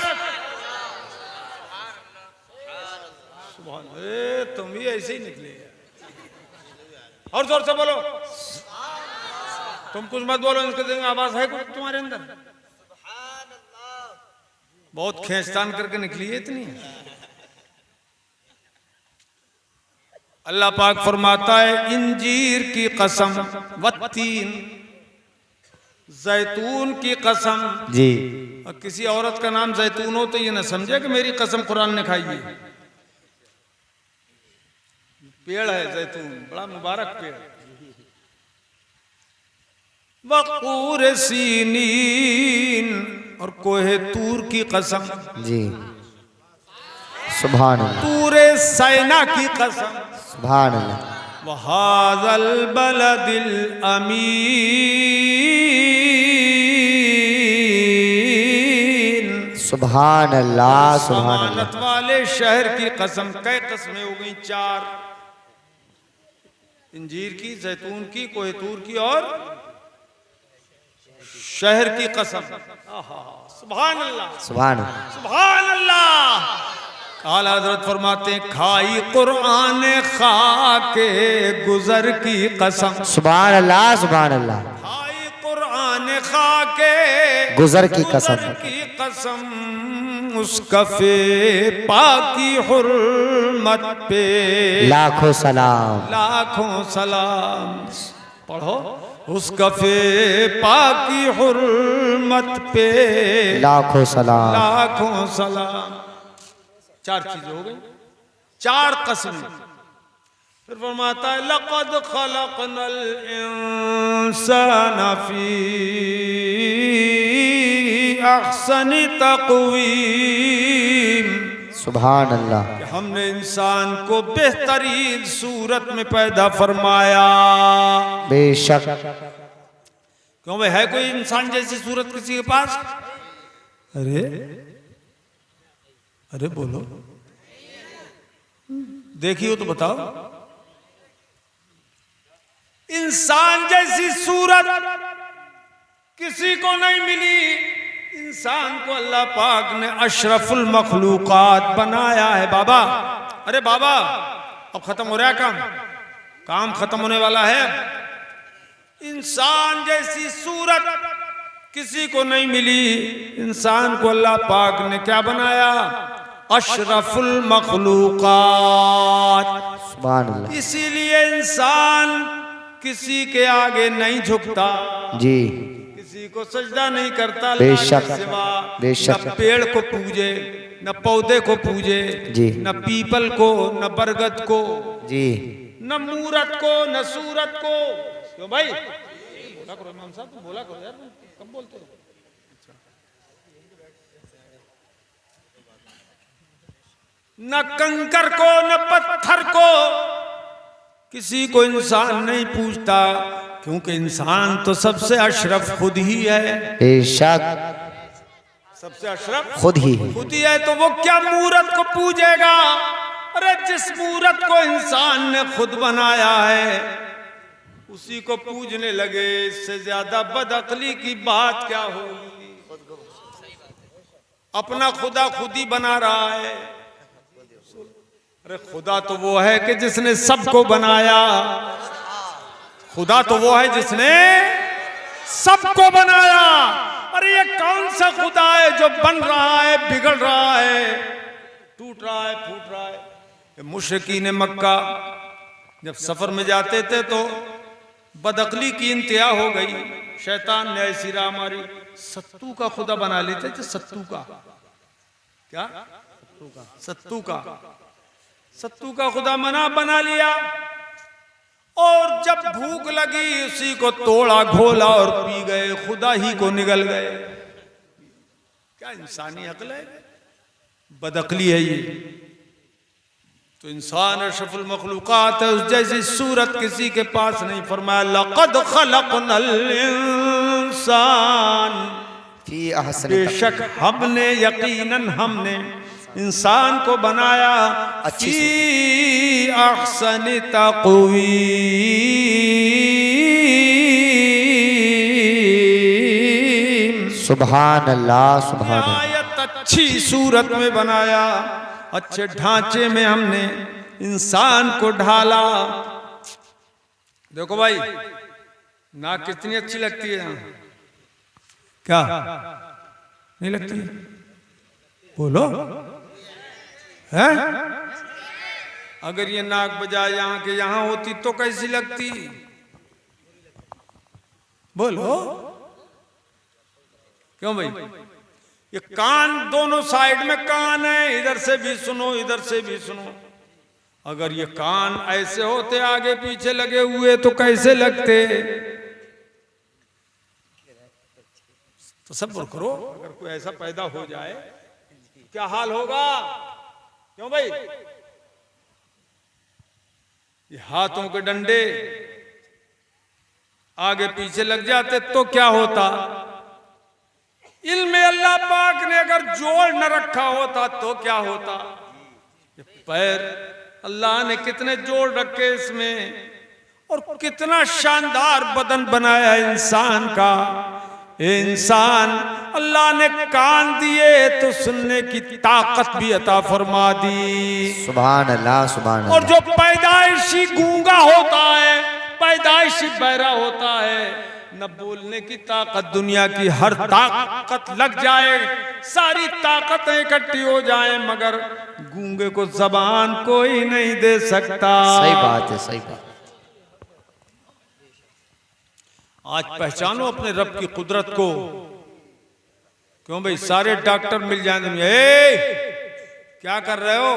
तुम भी ऐसे ही निकले। और जोर से बोलो। तुम कुछ मत बोलो, इनके दिल में आवाज है कुछ तुम्हारे अंदर? बहुत खींचतान करके निकली है इतनी। अल्लाह पाक फरमाता है इंजीर की कसम वत्तीन, जैतून की कसम जी। और किसी औरत का नाम जैतून हो तो ये ना समझे कि मेरी कसम कुरान ने खाई है। पेड़ है जैतून, बड़ा मुबारक पेड़। वक़ूर सीनीन, और कोहे तूर की कसम जी। सुभान अल्लाह। तूरे सैना की कसम। सुभान अल्लाह। वहाज़ल बलदिल अमीन, सुभान अल्लाह। सुभान अमानत अल्लाह। वाले शहर की कसम। कई कस्में हो गई? 4। इंजीर की, जैतून की, कोहे तूर की और शहर की कसम। सुभान अल्लाह, सुभान अल्लाह। सुभान अल्लाह। आला हज़रत फरमाते हैं खाई कुरान खाके गुजर की कसम। सुभान अल्लाह। सुभान अल्लाह। खाई कुरान खाके गुजर की कसम। उस कफे पाकी हुर्मत पे लाखों सलाम। लाखों सलाम। पढ़ो। उस कफे पाकी हुर्मत पे लाखों सलाम। लाखों सलाम। 4 चीजें हो गई, 4 कसमें। फिर फरमाता है लक़द खलक़नल इंसान फी अहसनि तक़वीम। सुभान अल्लाह। हमने इंसान को बेहतरीन सूरत में पैदा फरमाया। बेशक। क्यों भाई, है कोई इंसान जैसी सूरत किसी के पास? अरे बोलो, देखिए तो बताओ। इंसान जैसी सूरत किसी को नहीं मिली। इंसान को अल्लाह पाक ने अशरफुल मखलूकात बनाया है बाबा। अरे बाबा, अब खत्म हो रहा है काम खत्म होने वाला है। इंसान जैसी सूरत किसी को नहीं मिली। इंसान को अल्लाह पाक ने क्या बनाया? अशरफुल मखलूकात। सुभान अल्लाह। इसीलिए इंसान किसी के आगे नहीं झुकता जी। किसी को सजदा नहीं करता बेशक, अल्लाह के सिवा। बेशक। न पेड़ को पूजे, न पौधे को पूजे जी। न पीपल को, न बरगद को जी। न मूरत को, न सूरत को। क्यों भाई? बोला करो इमाम साहब, तुम बोला करो यार, कम बोलते हो। न कंकर को, न पत्थर को किसी को इंसान नहीं पूछता, क्योंकि इंसान तो सबसे अशरफ खुद ही है। बेशक। सबसे अशरफ खुद ही है, तो वो क्या मूरत को पूजेगा? अरे जिस मूरत को इंसान ने खुद बनाया है उसी को पूजने लगे, इससे ज्यादा बदअक्ली की बात क्या होगी? अपना खुदा खुद ही बना रहा है। अरे खुदा तो वो है कि जिसने सबको बनाया। खुदा तो वो है जिसने सबको बनाया। अरे ये कौन सा खुदा है जो बन रहा है, बिगड़ रहा है, टूट रहा है, फूट रहा है? मुशरिकीन मक्का जब सफर में जाते थे तो बदअक्ली की इंतहा हो गई। शैतान ने ऐसी राह मारी, सत्तू का खुदा बना लेते थे। सत्तू का क्या? सत्तू का खुदा बना लिया। और जब भूख लगी उसी को तोड़ा, घोला और पी गए, खुदा ही को निगल गए। क्या इंसानी अक्ल है? बदअक्ली है ये। तो इंसान अशरफुल मखलूकात है, उस जैसी सूरत किसी के पास नहीं। फरमाया लक़द खलक़नल इंसान, बेशक हमने, यकीनन हमने इंसान को बनाया अच्छी फी अहसनि तक़वीम। सुभान अल्लाह। सुभान अल्लाह। अच्छी सूरत में बनाया, अच्छे ढांचे में हमने इंसान को ढाला। देखो भाई, नाक कितनी अच्छी लगती है यहाँ, क्या नहीं लगती? बोलो है? अगर ये नाक बजाय यहाँ के यहाँ होती तो कैसी लगती? बोलो क्यों भाई? ये कान दोनों साइड में कान है, इधर से भी सुनो इधर से भी सुनो। अगर ये कान ऐसे होते आगे पीछे लगे हुए तो कैसे लगते? तो सब्र करो, अगर कोई ऐसा पैदा हो जाए क्या हाल होगा? क्यों भाई? ये हाथों के डंडे आगे पीछे लग जाते तो क्या होता? इल्म अल्लाह पाक ने अगर जोड़ न रखा होता तो क्या होता? ये पैर अल्लाह ने कितने जोड़ रखे इसमें, और कितना शानदार बदन बनाया इंसान का। इंसान अल्लाह ने कान दिए तो सुनने की ताकत भी अता फरमा दी। सुभान अल्लाह सुभान अल्लाह। और जो पैदाइशी गूंगा होता है, पैदाइशी बहरा होता है, न बोलने की ताकत, दुनिया की हर ताकत लग जाए, सारी ताकतें इकट्ठी हो जाए, मगर गूंगे को जबान कोई नहीं दे सकता। सही बात है, सही बात। आज पहचानो अपने रब की कुदरत को। क्यों भाई? सारे डॉक्टर मिल जाए दुनिया, क्या कर रहे हो?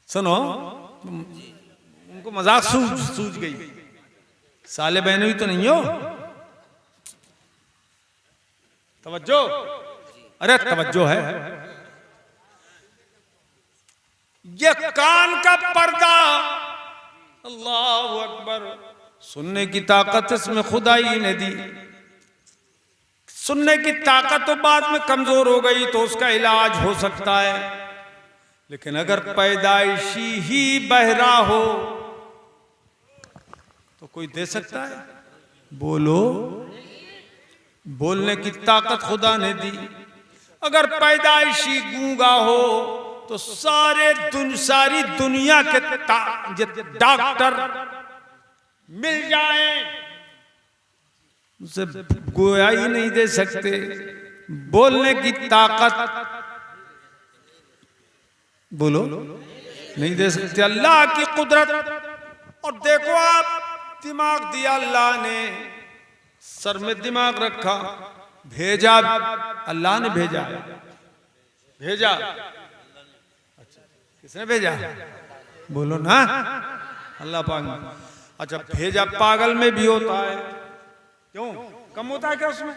सुनो, उनको मजाक सूझ गई, साले बहने भी तो नहीं हो। तवज्जो, अरे तवज्जो है। ये कान का पर्दा, अल्लाह अकबर, सुनने की ताकत इसमें खुदा ही ने दी। सुनने की ताकत तो बाद में कमजोर हो गई तो उसका इलाज हो सकता है, लेकिन अगर पैदाइशी ही बहरा हो तो कोई दे सकता है? बोलो, बोलने की ताकत खुदा ने दी। अगर पैदाइशी गूंगा हो तो सारी दुनिया के डॉक्टर मिल जाए, उसे गोया ही नहीं दे सकते। बोलने की ताकत, बोलो, नहीं दे सकते। अल्लाह की कुदरत। और देखो आप, दिमाग दिया अल्लाह ने, सर में दिमाग रखा, भेजा अल्लाह ने, भेजा अच्छा, किसने भेजा? बोलो ना, अल्लाह पाक। अच्छा, भेजा पागल में भी होता है, क्यों? कम होता है क्या उसमें?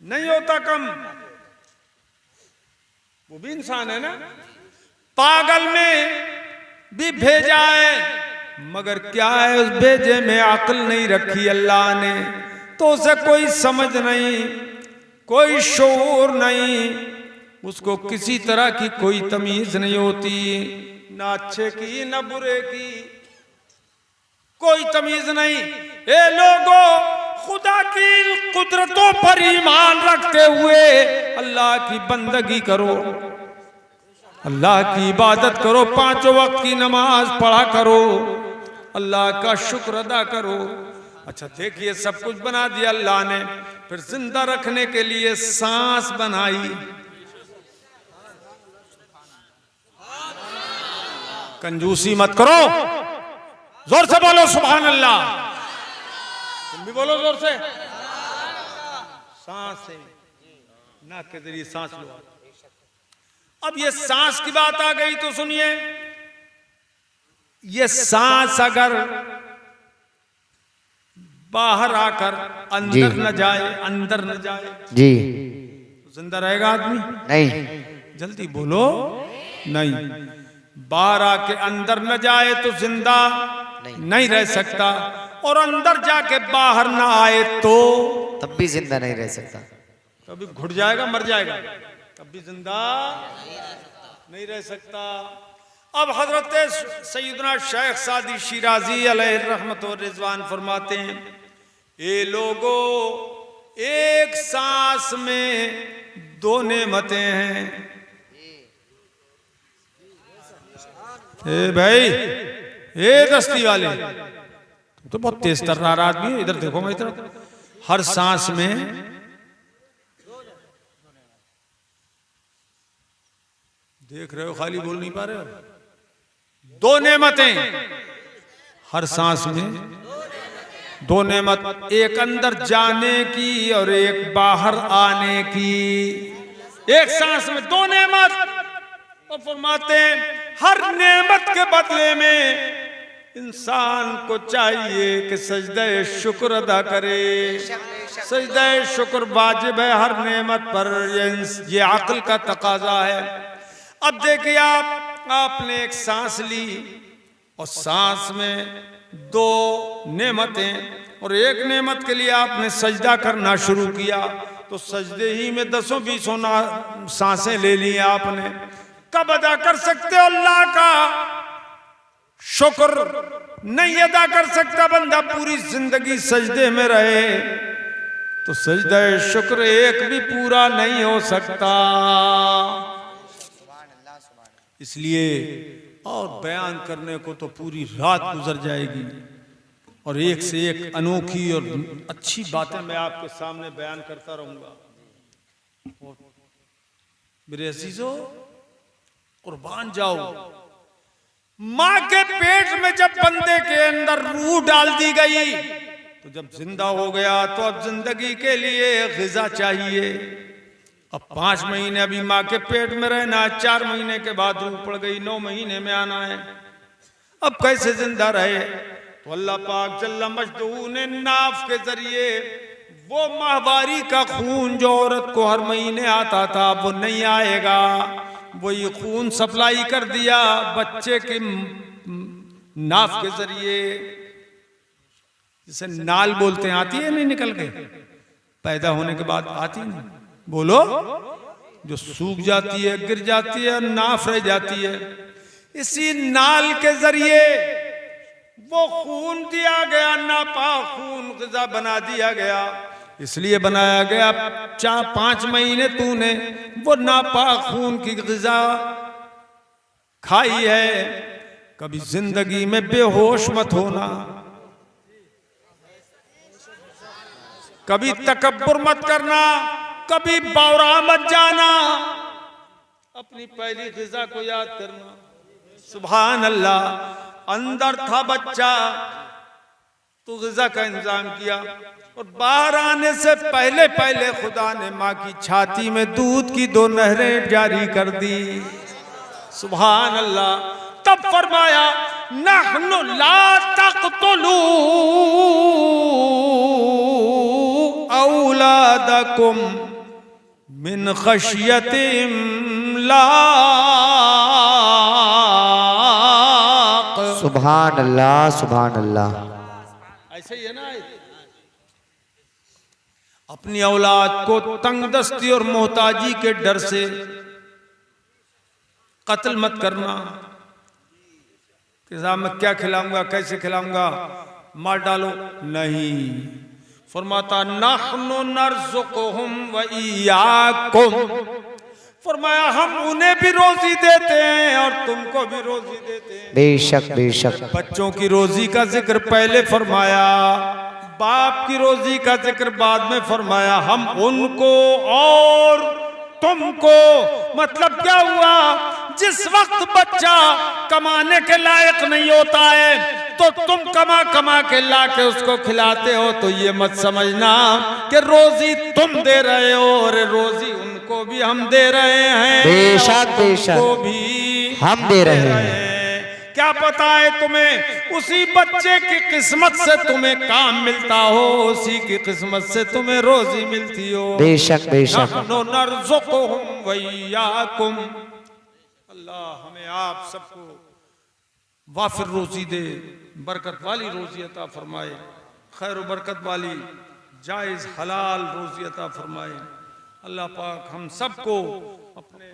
नहीं होता कम, वो भी इंसान है ना। पागल में भी भेजा है, मगर क्या है, उस भेजे में अक्ल नहीं रखी अल्लाह ने, तो उसे कोई समझ नहीं, कोई शऊर नहीं, उसको किसी तरह की कोई तमीज नहीं होती, ना अच्छे की ना बुरे की, कोई तमीज नहीं। ए लोगों, खुदा की कुदरतों पर ईमान रखते हुए अल्लाह की बंदगी करो, अल्लाह की इबादत करो, 5 वक्त की नमाज पढ़ा करो, अल्लाह का शुक्र अदा करो। अच्छा देखिए, सब कुछ बना दिया अल्लाह ने, फिर जिंदा रखने के लिए सांस बनाई। कंजूसी मत करो, जोर से बोलो सुभान अल्लाह। तुम भी बोलो जोर से। सांस से, नाक के जरिए सांस लो। अब ये सांस की बात आ गई तो सुनिए, ये सांस अगर बाहर आकर अंदर न जाए, अंदर न जाए जी, तो जिंदा रहेगा आदमी? नहीं। जल्दी बोलो, नहीं। बाहर आके अंदर न जाए तो जिंदा नहीं रह सकता, और अंदर जाके बाहर ना आए तो तब भी जिंदा नहीं रह सकता। कभी घुट जाएगा, मर जाएगा, तब भी जिंदा नहीं रह सकता। अब हजरत सैयदना शेख सादी शिराजी अलैहि रहमत व रिजवान फरमाते हैं, ए लोगो, एक सांस में 2 नेमतें हैं। ए भाई, ए दस्ती वाले, तो बहुत तेज तर्रार आदमी है। इधर देखो मैं इधर, हर सांस में देख रहे हो, खाली बोल नहीं पा रहे हो। 2 नेमतें हर सांस में, 2 नेमत, एक अंदर जाने की और एक बाहर आने की। एक सांस में 2 नेमत। और फरमाते हैं हर नेमत के बदले में इंसान को चाहिए कि सजदे शुक्र अदा करे। सजदे शुक्र वाजिब है हर नेमत पर, ये अक्ल का तकाजा है। अब देखिए आपने एक सांस ली और सांस में 2 नेमतें, और एक नेमत के लिए आपने सजदा करना शुरू किया, तो सजदे ही में 10-20 सांसें ले ली आपने। कब अदा कर सकते हो अल्लाह का शुक्र? नहीं अदा कर सकता बंदा, पूरी जिंदगी सजदे में रहे तो सजदा शुक्र एक भी पूरा नहीं हो सकता। इसलिए और बयान करने को तो पूरी रात गुजर जाएगी, और एक से एक अनोखी और अच्छी बातें मैं आपके सामने बयान करता रहूंगा। मेरे अजीजों, कुर्बान जाओ, मां के पेट में जब बंदे के अंदर रूह डाल दी गई, तो जब जिंदा हो गया तो अब जिंदगी के लिए ग़िज़ा चाहिए। अब 5 महीने अभी माँ के पेट में रहना, 4 महीने के बाद रूह पड़ गई, 9 महीने में आना है। अब कैसे जिंदा रहे? तो अल्लाह पाक जल्ला मजदूह ने नाफ के जरिए वो माहवारी का खून जो औरत को हर महीने आता था वो नहीं आएगा, वो ये खून सप्लाई कर दिया बच्चे के नाफ के जरिए, जिसे नाल बोलते हैं। आती है नहीं निकल के? पैदा होने के बाद आती नहीं, बोलो, जो सूख जाती है, गिर जाती है और नाफ रह जाती है। इसी नाल के जरिए वो खून दिया गया, नापाक खून ग़िज़ा बना दिया गया। इसलिए बनाया गया 4-5 महीने तूने वो नापाक खून की ग़िज़ा खाई है। कभी जिंदगी में बेहोश मत होना, कभी तकब्बुर मत करना, कभी बावरा मत जाना, अपनी पहली ग़िज़ा को याद करना। सुभान अल्लाह। अंदर था बच्चा तो ग़िज़ा का इंतजाम किया, और बाहर आने से पहले पहले खुदा ने माँ की छाती में दूध की 2 नहरें जारी कर दी। सुभान अल्लाह। तब फरमाया नहनु ला तक़्तुलू औलादकुम मिन खशियति इम्लाक़। सुभान अल्लाह, सुभान अल्लाह। ऐसे ही है ना, अपनी औलाद को तंगदस्ती और मोहताजी के डर से कत्ल मत करना कि साहब मैं क्या खिलाऊंगा, कैसे खिलाऊंगा, मार डालो, नहीं। फरमाता नहनु नर्ज़ुकुहुम व इय्याकुम, फरमाया हम उन्हें भी रोजी देते हैं और तुमको भी रोजी देते हैं। बेशक बेशक। बच्चों की रोजी का जिक्र पहले फरमाया, बाप की रोजी का जिक्र बाद में फरमाया। हम उनको और तुमको, मतलब क्या हुआ? जिस वक्त बच्चा कमाने के लायक नहीं होता है तो तुम कमा कमा के ला के उसको खिलाते हो, तो ये मत समझना कि रोजी तुम दे रहे हो और रोजी उनको भी हम दे रहे हैं। बेशक बेशक, उनको भी हम दे रहे हैं। क्या पता है तुम्हें उसी बच्चे की किस्मत से तुम्हें काम मिलता हो, उसी की किस्मत से तुम्हें रोजी मिलती हो। बेशक बेशक। नहनु नर्ज़ुकुहुम व इय्याकुम। अल्लाह हमें आप सबको वाफिर रोजी दे, बरकत वाली रोजी अता फरमाए, खैर बरकत वाली जायज़ हलाल रोजी अता फरमाए। अल्लाह पाक हम सबको अपने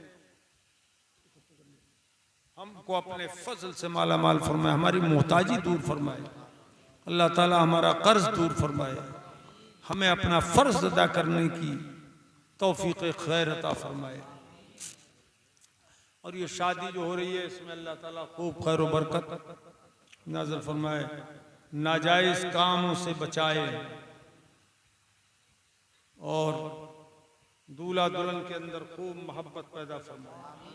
फजल से माला माल फरमाए, हमारी मोहताजी दूर फरमाए। अल्लाह ताला हमारा कर्ज दूर फरमाए, हमें अपना फर्ज अदा करने की तौफीक खैर अता फरमाए। और ये शादी जो हो रही है इसमें अल्लाह ताला खूब खैर बरकत नाज़िल फरमाए। नाजायज कामों से बचाए और दूल्हा दुल्हन के अंदर खूब मोहब्बत पैदा फरमाए।